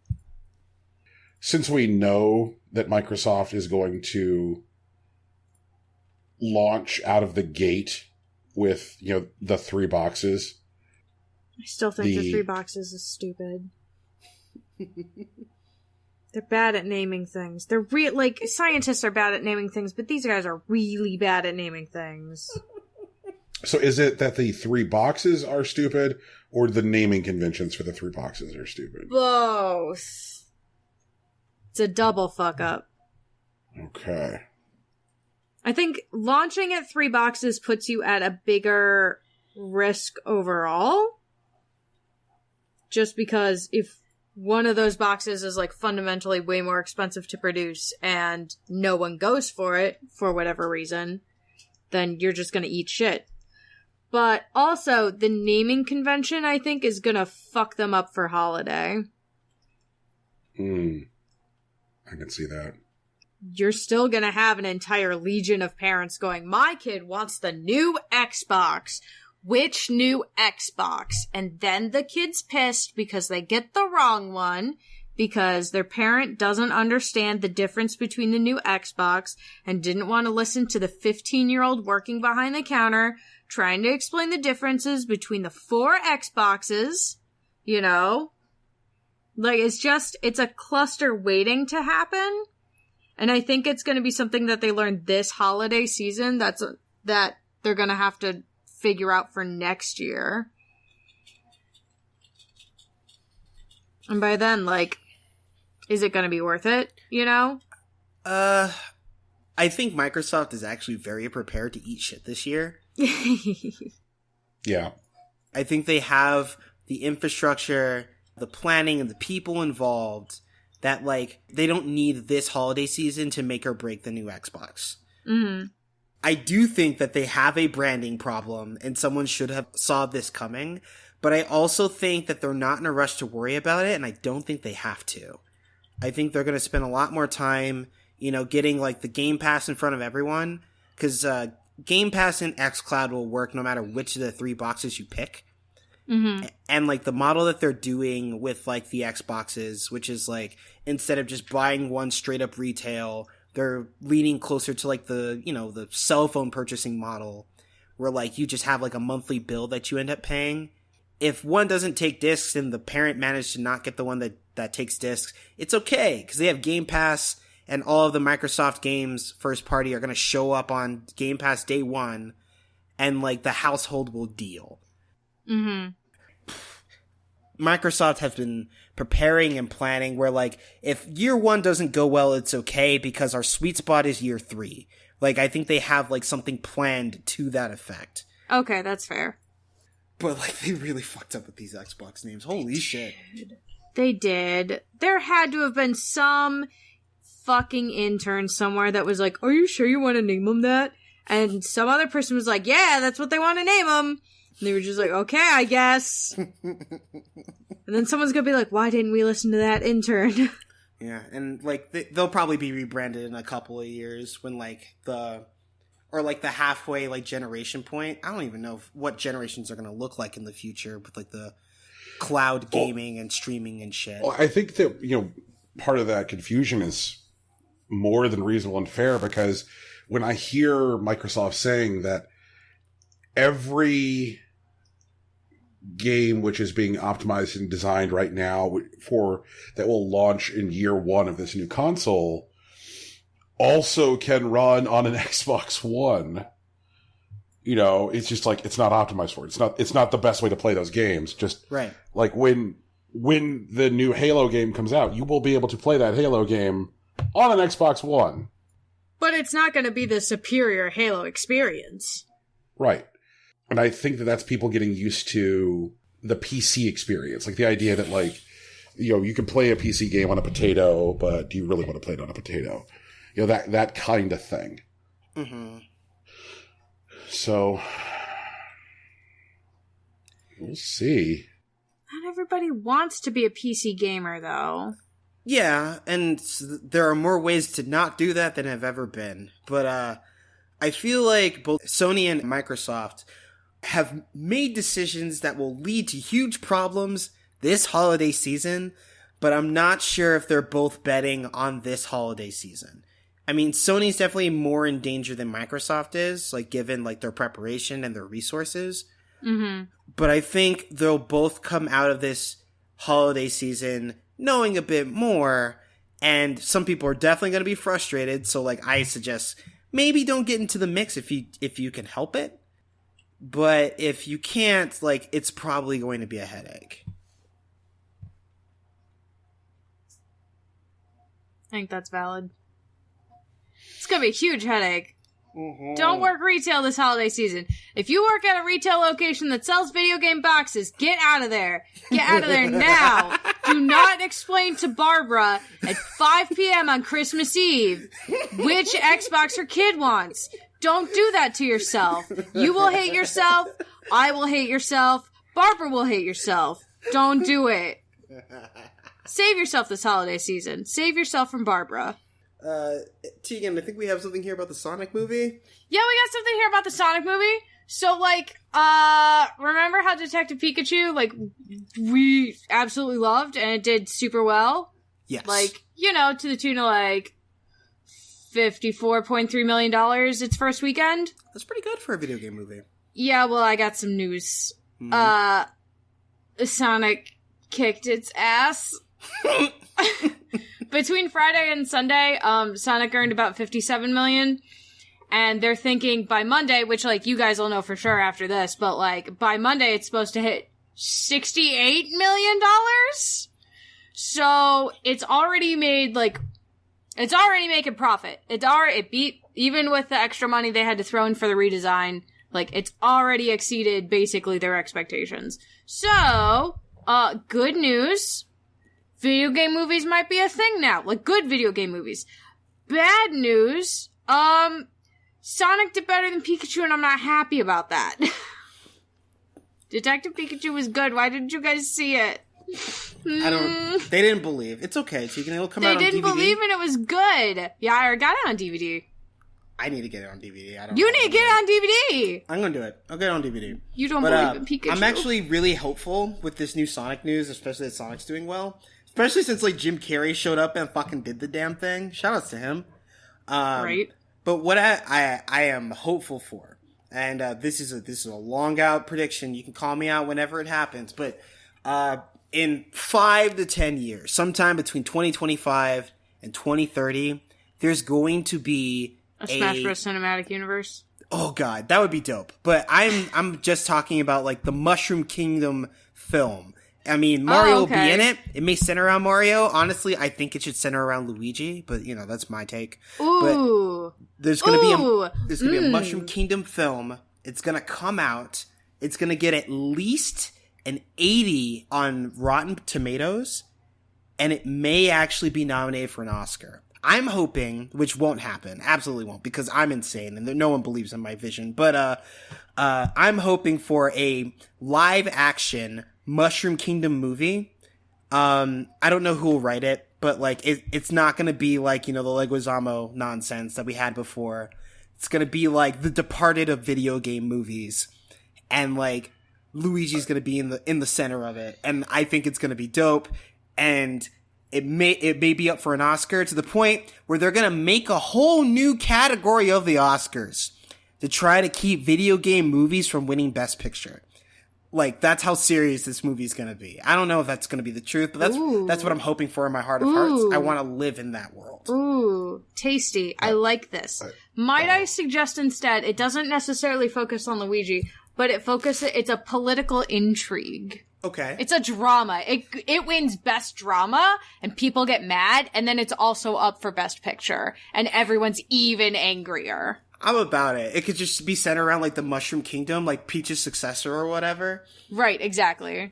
since we know that Microsoft is going to launch out of the gate with, the 3 boxes. I still think the 3 boxes is stupid. They're bad at naming things. They're scientists are bad at naming things, but these guys are really bad at naming things. So is it that the 3 boxes are stupid, or the naming conventions for the 3 boxes are stupid? Both. It's a double fuck up. Okay. I think launching at 3 boxes puts you at a bigger risk overall. Just because if one of those boxes is fundamentally way more expensive to produce and no one goes for it for whatever reason, then you're just going to eat shit. But also, the naming convention, I think, is going to fuck them up for holiday. I can see that. You're still going to have an entire legion of parents going, my kid wants the new Xbox. Which new Xbox? And then the kid's pissed because they get the wrong one, because their parent doesn't understand the difference between the new Xbox and didn't want to listen to the 15-year-old working behind the counter trying to explain the differences between the 4 Xboxes, it's a cluster waiting to happen. And I think it's going to be something that they learned this holiday season that they're going to have to figure out for next year. And by then, is it going to be worth it, I think Microsoft is actually very prepared to eat shit this year. Yeah. I think they have the infrastructure, the planning, and the people involved that, they don't need this holiday season to make or break the new Xbox. Mm-hmm. I do think that they have a branding problem, and someone should have saw this coming, but I also think that they're not in a rush to worry about it, and I don't think they have to. I think they're going to spend a lot more time, getting, the Game Pass in front of everyone, because Game Pass and xCloud will work no matter which of the 3 boxes you pick. Mm-hmm. And, the model that they're doing with, the Xboxes, which is, instead of just buying one straight up retail, they're leaning closer to, the cell phone purchasing model, where, you just have, a monthly bill that you end up paying. If one doesn't take discs and the parent managed to not get the one that takes discs, it's okay, because they have Game Pass, and all of the Microsoft games first party are going to show up on Game Pass day 1, and, the household will deal. Mm-hmm. Microsoft has been preparing and planning where, if year 1 doesn't go well, it's okay because our sweet spot is year 3. I think they have, something planned to that effect. Okay, that's fair. But, they really fucked up with these Xbox names. Holy shit. They did. There had to have been some fucking intern somewhere that was are you sure you want to name them that? And some other person was yeah, that's what they want to name them. And they were just okay, I guess. And then someone's gonna be why didn't we listen to that intern? Yeah, and, they'll probably be rebranded in a couple of years when, the halfway, generation point. I don't even know what generations are gonna look like in the future with, the cloud gaming and streaming and shit. Well, I think that, part of that confusion is more than reasonable and fair, because when I hear Microsoft saying that every game which is being optimized and designed right now that will launch in year 1 of this new console also can run on an Xbox One. It's just it's not optimized for it. It's not the best way to play those games. Just right. When the new Halo game comes out, you will be able to play that Halo game on an Xbox One. But it's not going to be the superior Halo experience. Right. And I think that that's people getting used to the PC experience. The idea that, you can play a PC game on a potato, but do you really want to play it on a potato? That kind of thing. Mm-hmm. So, we'll see. Not everybody wants to be a PC gamer, though. Yeah, and there are more ways to not do that than have ever been. But I feel like both Sony and Microsoft have made decisions that will lead to huge problems this holiday season, but I'm not sure if they're both betting on this holiday season. I mean, Sony's definitely more in danger than Microsoft is, like, given, like, their preparation and their resources. Mm-hmm. But I think they'll both come out of this holiday season knowing a bit more, and some people are definitely going to be frustrated, so, like, I suggest maybe don't get into the mix if you can help it. But if you can't, like, it's probably going to be a headache. I think that's valid. It's gonna be a huge headache. Mm-hmm. Don't work retail this holiday season. If you work at a retail location that sells video game boxes, get out of there. Get out of there now. Do not explain to Barbara at 5 p.m. on Christmas Eve which Xbox her kid wants. Don't do that to yourself. You will hate yourself. I will hate yourself. Barbara will hate yourself. Don't do it. Save yourself this holiday season. Save yourself from Barbara. Tegan, I think we have something here about the Sonic movie. Yeah, we got something here about the Sonic movie. So, like, remember how Detective Pikachu, like, we absolutely loved and it did super well? Yes. Like, you know, to the tune of, like, $54.3 million its first weekend. That's pretty good for a video game movie. Yeah, well, I got some news. Sonic kicked its ass. Between Friday and Sunday, Sonic earned about $57 million. And they're thinking by Monday, which, like, you guys will know for sure after this, but, like, by Monday it's supposed to hit $68 million. So, it's already made, like, it's already making profit. It beat, even with the extra money they had to throw in for the redesign, like, it's already exceeded basically their expectations. So, good news. Video game movies might be a thing now. Like, good video game movies. Bad news, Sonic did better than Pikachu, and I'm not happy about that. Detective Pikachu was good. Why didn't you guys see it? They didn't believe. It's okay, Tegan. It'll come out on DVD. They didn't believe and it was good. Yeah, I got it on DVD. I need to get it on DVD. You need to get it on DVD. I'm gonna do it. I'll get it on DVD. You don't believe in Pikachu. I'm actually really hopeful with this new Sonic news, especially that Sonic's doing well. Especially since, like, Jim Carrey showed up and fucking did the damn thing. Shoutouts to him. Right. But what I am hopeful for, and this is a long out prediction. You can call me out whenever it happens. But in 5 to 10 years, sometime between 2025 and 2030, there's going to be a Smash Bros. Cinematic Universe. Oh god, that would be dope. But I'm just talking about, like, the Mushroom Kingdom film. I mean, Mario will be in it. It may center around Mario. Honestly, I think it should center around Luigi, but, you know, that's my take. Ooh. But there's going to be a Mushroom Kingdom film. It's going to come out. It's going to get at least an 80 on Rotten Tomatoes, and it may actually be nominated for an Oscar. I'm hoping, which won't happen, absolutely won't, because I'm insane and no one believes in my vision, but I'm hoping for a live action Mushroom Kingdom movie. I don't know who will write it, but, like, it's not gonna be like, you know, the Leguizamo nonsense that we had before. It's gonna be like The Departed of video game movies, and, like, Luigi's gonna be in the center of it, and I think it's gonna be dope, and it may be up for an Oscar to the point where they're gonna make a whole new category of the Oscars to try to keep video game movies from winning Best Picture. Like, that's how serious this movie's gonna be. I don't know if that's gonna be the truth, but that's what I'm hoping for in my heart of hearts. I want to live in that world. Ooh, tasty. I like this. Might I suggest instead, it doesn't necessarily focus on Luigi, but it's a political intrigue. Okay. It's a drama. It wins Best Drama, and people get mad, and then it's also up for Best Picture, and everyone's even angrier. I'm about it. It could just be centered around, like, the Mushroom Kingdom, like Peach's successor or whatever. Right, exactly.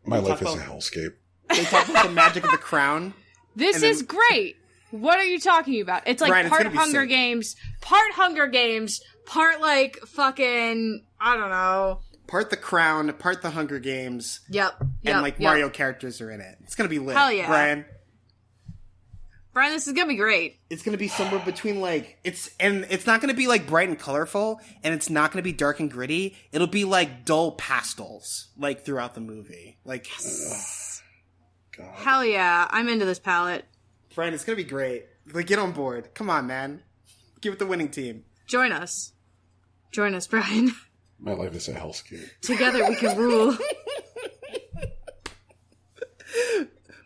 My life is a hellscape. They talk about the magic of the crown. This is great. What are you talking about? It's like Brian, part Hunger Games, part, like, fucking, I don't know. Part the crown, part the Hunger Games. Yep. And, like, Mario characters are in it. It's gonna be lit. Hell yeah. Brian, this is gonna be great. it's gonna be somewhere between, like, it's not gonna be, like, bright and colorful, and it's not gonna be dark and gritty. It'll be, like, dull pastels, like, throughout the movie. Like, God. Hell yeah, I'm into this palette. Brian, it's gonna be great. Like, get on board. Come on, man. Give it the winning team. Join us. Join us, Brian. My life is a hellscape. Together we can rule.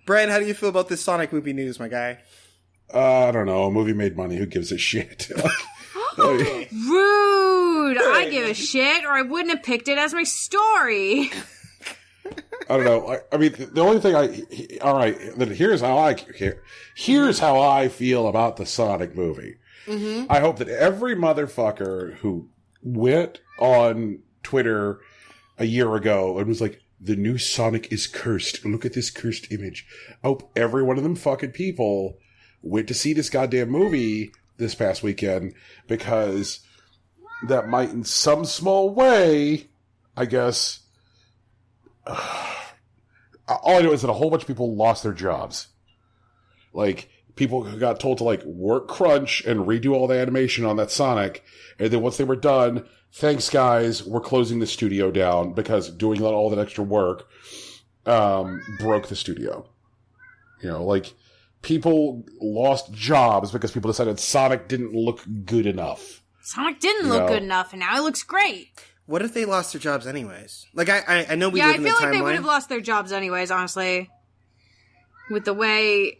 Brian, how do you feel about this Sonic movie news, my guy? I don't know. A movie made money. Who gives a shit? Rude! I give a shit, or I wouldn't have picked it as my story. I don't know. I mean, the only thing all right. Here's how I feel about the Sonic movie. Mm-hmm. I hope that every motherfucker who went on Twitter a year ago and was like, the new Sonic is cursed. Look at this cursed image. I hope every one of them fucking people went to see this goddamn movie this past weekend, because that might in some small way, I guess, all I know is that a whole bunch of people lost their jobs. Like, people who got told to, like, work crunch and redo all the animation on that Sonic, and then once they were done, thanks guys, we're closing the studio down, because doing all that extra work broke the studio. You know, like, people lost jobs because people decided Sonic didn't look good enough. Sonic didn't look good enough, and now it looks great. What if they lost their jobs anyways? Like, I know we live in the timeline. Yeah, I feel like they would have lost their jobs anyways, honestly. With the way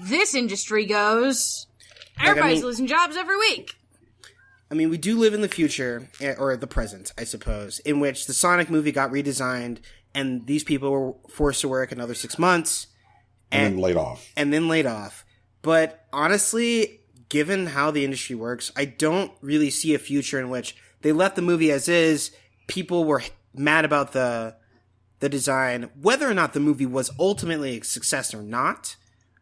this industry goes, everybody's losing jobs every week. I mean, we do live in the future, or the present, I suppose, in which the Sonic movie got redesigned, and these people were forced to work another 6 months. And then laid off. And then laid off. But honestly, given how the industry works, I don't really see a future in which they left the movie as is. People were mad about the design, whether or not the movie was ultimately a success or not.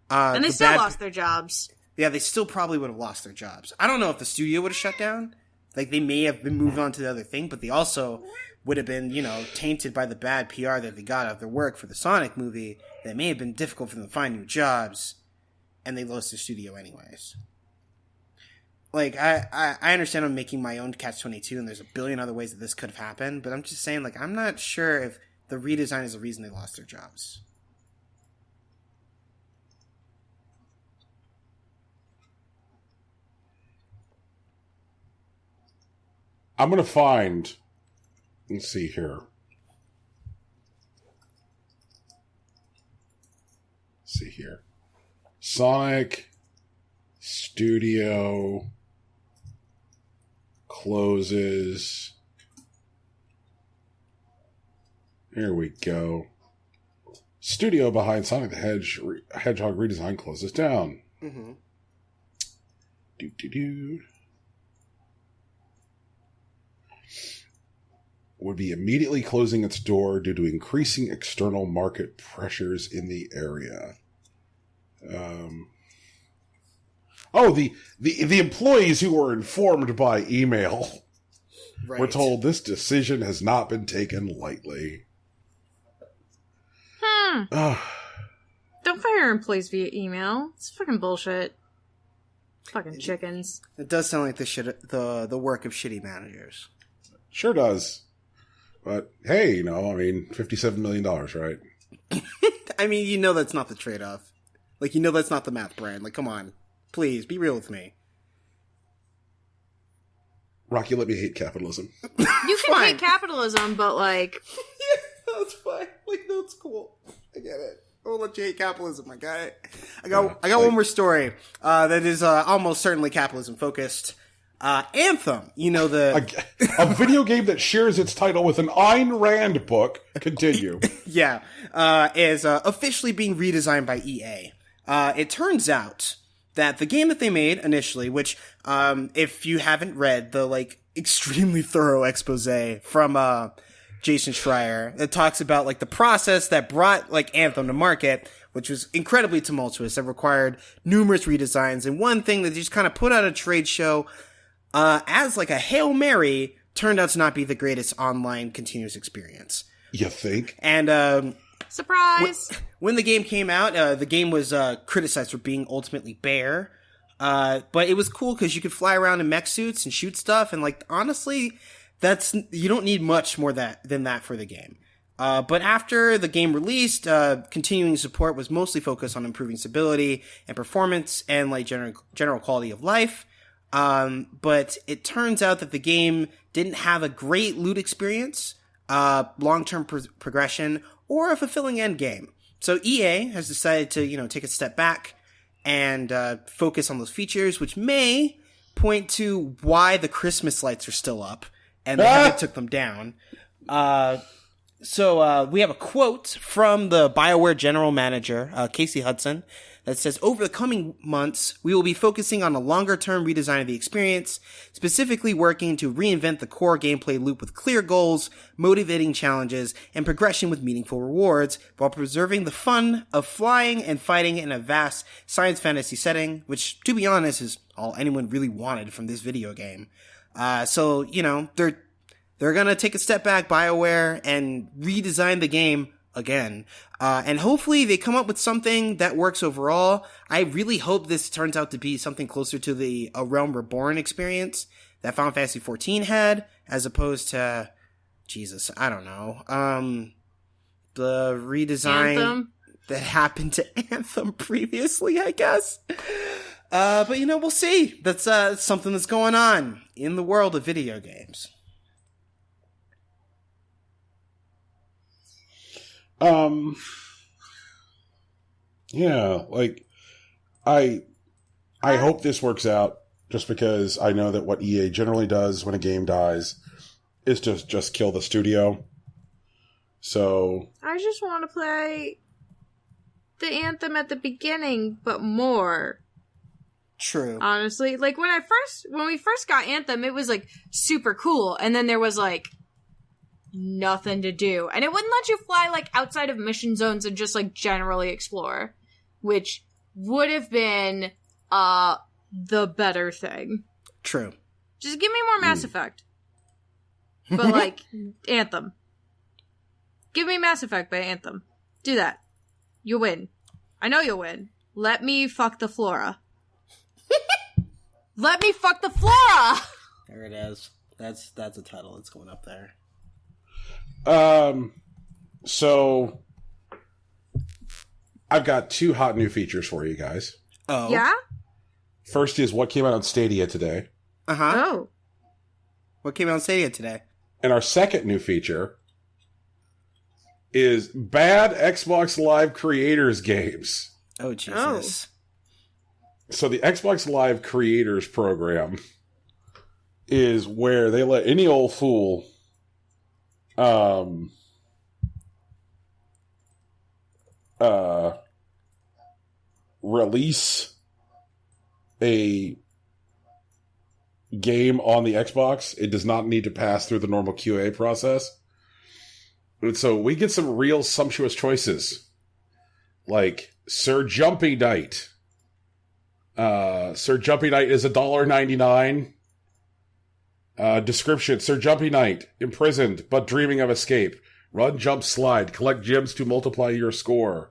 And they still lost their jobs. Yeah, they still probably would have lost their jobs. I don't know if the studio would have shut down. Like, they may have been moved on to the other thing, but they also would have been, tainted by the bad PR that they got out of their work for the Sonic movie. That may have been difficult for them to find new jobs, and they lost their studio anyways. Like, I understand I'm making my own Catch-22, and there's a billion other ways that this could have happened, but I'm just saying, like, I'm not sure if the redesign is the reason they lost their jobs. I'm going to find... Let's see here. Sonic Studio closes. Here we go. Studio behind Sonic the Hedgehog redesign closes down. Mm-hmm. Would be immediately closing its door due to increasing external market pressures in the area. The employees who were informed by email were told this decision has not been taken lightly. Don't fire employees via email. It's fucking bullshit. Fucking chickens. It does sound like the work of shitty managers. Sure does. But, hey, $57 million, right? I mean, that's not the trade-off. Like, that's not the math, Brian. Like, come on. Please, be real with me. Rocky, let me hate capitalism. You can hate capitalism, but, like... yeah, that's fine. Like, that's cool. I get it. I won't let you hate capitalism, my guy. I got one more story that is almost certainly capitalism-focused. Anthem, a video game that shares its title with an Ayn Rand book. Continue. Yeah, is officially being redesigned by EA. It turns out that the game that they made initially, which, if you haven't read the, extremely thorough expose from, Jason Schreier, that talks about, the process that brought, Anthem to market, which was incredibly tumultuous, that required numerous redesigns, and one thing that they just kind of put out a trade show, as a Hail Mary, turned out to not be the greatest online continuous experience. You think? And, surprise! When the game came out, the game was criticized for being ultimately bare. But it was cool because you could fly around in mech suits and shoot stuff, and honestly, you don't need much more than that for the game. But after the game released, continuing support was mostly focused on improving stability and performance and like general quality of life. But it turns out that the game didn't have a great loot experience, long-term progression, or a fulfilling end game. So EA has decided to, take a step back and focus on those features, which may point to why the Christmas lights are still up and they haven't took them down. So we have a quote from the BioWare general manager, Casey Hudson, that says, "Over the coming months, we will be focusing on a longer-term redesign of the experience, specifically working to reinvent the core gameplay loop with clear goals, motivating challenges, and progression with meaningful rewards, while preserving the fun of flying and fighting in a vast science fantasy setting," which, to be honest, is all anyone really wanted from this video game. So, they're gonna take a step back, BioWare, and redesign the game again. And hopefully they come up with something that works overall. I really hope this turns out to be something closer to the A Realm Reborn experience that Final Fantasy XIV had, as opposed to, Jesus, I don't know, the redesign Anthem? that happened to Anthem previously, I guess. But we'll see. That's something that's going on in the world of video games. Yeah, like, I hope this works out, just because I know that what EA generally does when a game dies is just kill the studio. So I just want to play the Anthem at the beginning, but more. True. Honestly, like when we first got Anthem, it was like super cool, and then there was like nothing to do, and it wouldn't let you fly like outside of mission zones and just like generally explore, which would have been the better thing. True. Just give me more Mass Effect, but like Anthem. Give me Mass Effect by Anthem. Do that. You'll win. I know you'll win. Let me fuck the Flora. Let me fuck the Flora. There it is. That's a title that's going up there. So I've got 2 hot new features for you guys. Oh. Yeah? First is what came out on Stadia today. Uh-huh. Oh. What came out on Stadia today? And our second new feature is bad Xbox Live Creators games. Oh, Jesus. So the Xbox Live Creators program is where they let any old fool release a game on the Xbox. It does not need to pass through the normal QA process. And so we get some real sumptuous choices, like Sir Jumpy Knight. Sir Jumpy Knight is $1.99. Description: Sir Jumpy Knight, imprisoned but dreaming of escape. Run, jump, slide. Collect gems to multiply your score.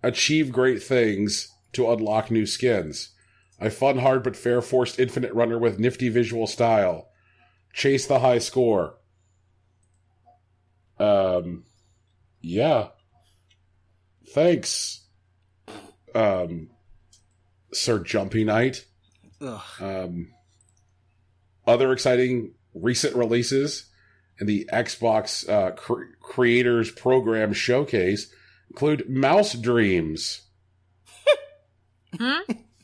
Achieve great things to unlock new skins. A fun, hard, but fair forced infinite runner with nifty visual style. Chase the high score. Yeah. Thanks, Sir Jumpy Knight. Ugh. Other exciting recent releases in the Xbox Creators Program Showcase include Mouse Dreams.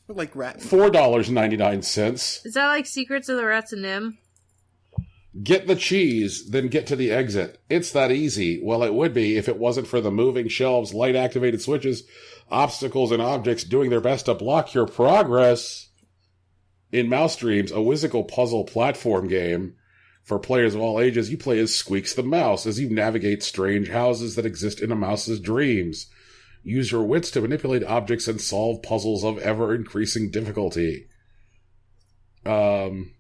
Like rat. $4.99. Is that like Secrets of the Rats and Nim? Get the cheese, then get to the exit. It's that easy. Well, it would be if it wasn't for the moving shelves, light-activated switches, obstacles, and objects doing their best to block your progress. In Mouse Dreams, a whimsical puzzle platform game for players of all ages, you play as Squeaks the Mouse as you navigate strange houses that exist in a mouse's dreams. Use your wits to manipulate objects and solve puzzles of ever-increasing difficulty. And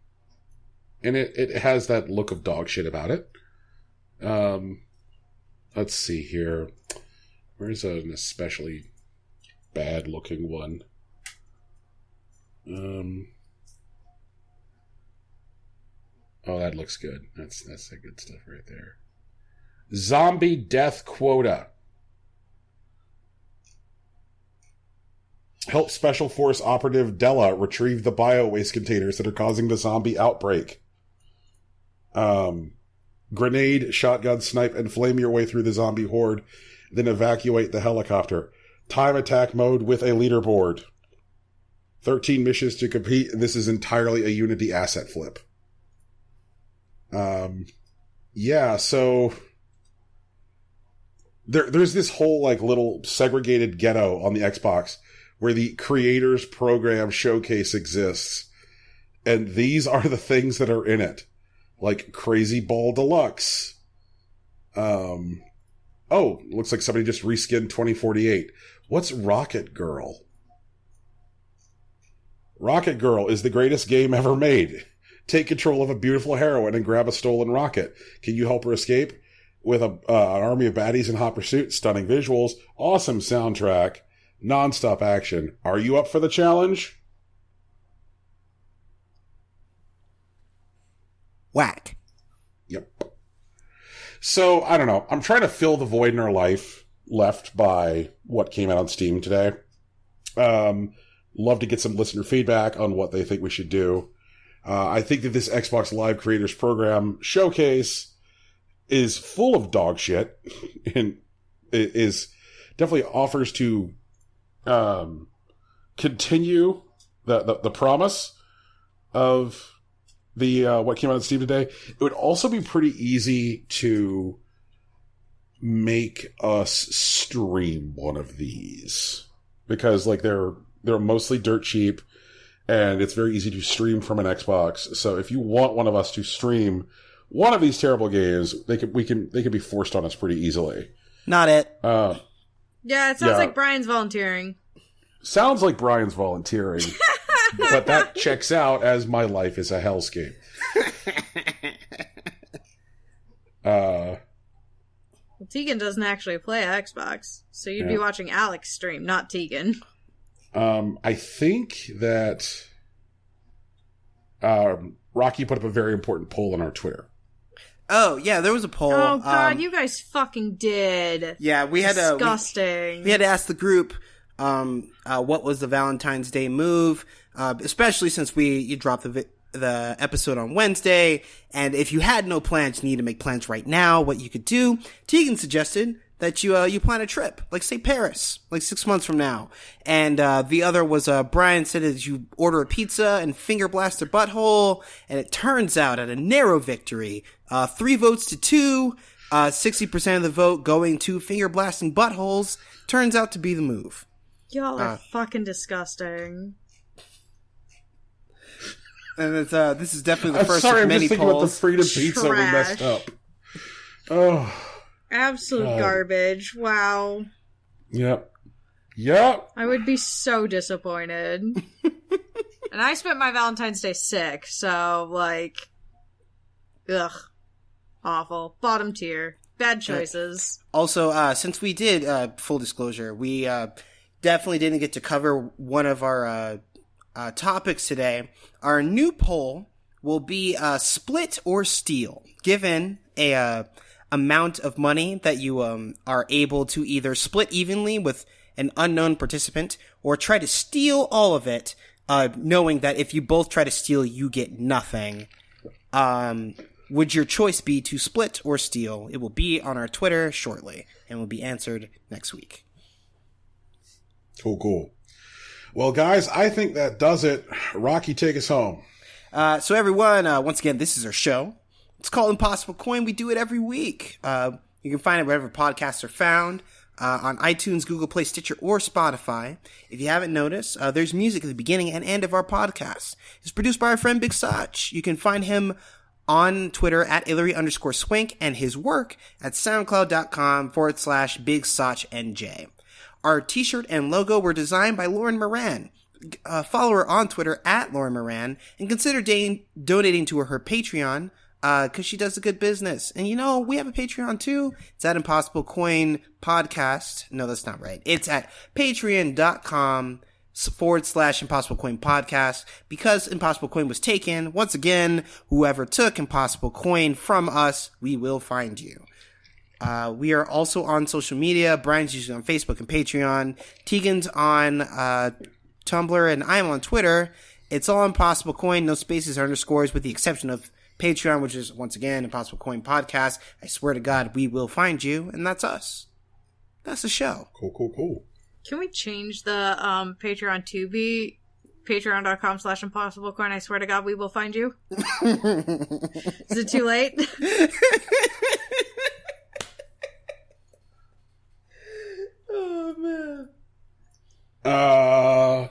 it has that look of dog shit about it. Let's see here. Where's an especially bad-looking one? Oh, that looks good. That's the good stuff right there. Zombie death quota. Help Special Force Operative Della retrieve the bio-waste containers that are causing the zombie outbreak. Grenade, shotgun, snipe, and flame your way through the zombie horde, then evacuate the helicopter. Time attack mode with a leaderboard. 13 missions to compete, and this is entirely a Unity asset flip. Yeah, so there's this whole like little segregated ghetto on the Xbox where the creators program showcase exists. And these are the things that are in it. Like Crazy Ball Deluxe. Oh, looks like somebody just reskinned 2048. What's Rocket Girl? Rocket Girl is the greatest game ever made. Take control of a beautiful heroine and grab a stolen rocket. Can you help her escape? With an army of baddies in hot pursuit, stunning visuals, awesome soundtrack, non-stop action. Are you up for the challenge? Whack. Yep. So, I don't know. I'm trying to fill the void in our life left by what came out on Steam today. Love to get some listener feedback on what they think we should do. I think that this Xbox Live Creators Program showcase is full of dog shit and it is definitely offers to continue the promise of the what came out on Steam today. It would also be pretty easy to make us stream one of these because like they're mostly dirt cheap and it's very easy to stream from an Xbox. So if you want one of us to stream one of these terrible games, they can be forced on us pretty easily. Not it. Yeah, it sounds like Brian's volunteering. Sounds like Brian's volunteering. But that checks out as my life is a hellscape. Well, Tegan doesn't actually play Xbox, so you'd be watching Alex stream, not Tegan. I think that Rocky put up a very important poll on our Twitter. Oh, yeah, there was a poll. Oh, God, you guys fucking did. Yeah, we had Disgusting. We had to ask the group what was the Valentine's Day move, especially since you dropped the episode on Wednesday, and if you had no plans, you need to make plans right now, what you could do. Tegan suggested that you plan a trip, like say Paris, like 6 months from now. And the other was Brian said that you order a pizza and finger blast their butthole, and it turns out at a narrow victory, 3 votes to 2, 60% of the vote going to finger blasting buttholes, turns out to be the move. Y'all are fucking disgusting. And it's, this is definitely the first of many polls. I'm just thinking about the Freedom Pizza we messed up. Oh. Absolute garbage. Wow. Yep. I would be so disappointed. And I spent my Valentine's Day sick, so, like, ugh. Awful. Bottom tier. Bad choices. Also, since we did, full disclosure, we definitely didn't get to cover one of our topics today. Our new poll will be split or steal. Given a amount of money that you are able to either split evenly with an unknown participant or try to steal all of it, knowing that if you both try to steal, you get nothing. Would your choice be to split or steal? It will be on our Twitter shortly and will be answered next week. Cool. Well, guys, I think that does it. Rocky, take us home. So everyone, once again, this is our show. It's called Impossible Coin. We do it every week. You can find it wherever podcasts are found, on iTunes, Google Play, Stitcher, or Spotify. If you haven't noticed, there's music at the beginning and end of our podcast. It's produced by our friend Big SwSh. You can find him on Twitter at Illyry_Swink and his work at soundcloud.com/Big SwShNJ. Our t-shirt and logo were designed by Lauren Moran. Follow her on Twitter at Lauren Moran and consider donating to her Patreon, because she does a good business. And we have a Patreon too. It's at Impossible Coin Podcast. No, that's not right. It's at patreon.com/Impossible Coin Podcast. Because Impossible Coin was taken, once again, whoever took Impossible Coin from us, we will find you. We are also on social media. Brian's usually on Facebook and Patreon. Tegan's on Tumblr, and I am on Twitter. It's all Impossible Coin, no spaces or underscores, with the exception of Patreon, which is, once again, Impossible Coin Podcast. I swear to God, we will find you, and that's us. That's the show. Cool. Can we change the Patreon to be patreon.com/impossiblecoin? I swear to God, we will find you. Is it too late? Oh, man. I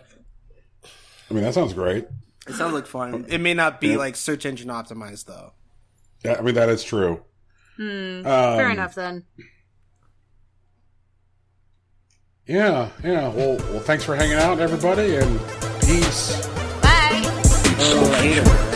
mean, that sounds great. It sounds like fun. It may not be like search engine optimized, though. Yeah, I mean, that is true. Fair enough, then. Yeah. Well, thanks for hanging out, everybody, and peace. Bye. Later.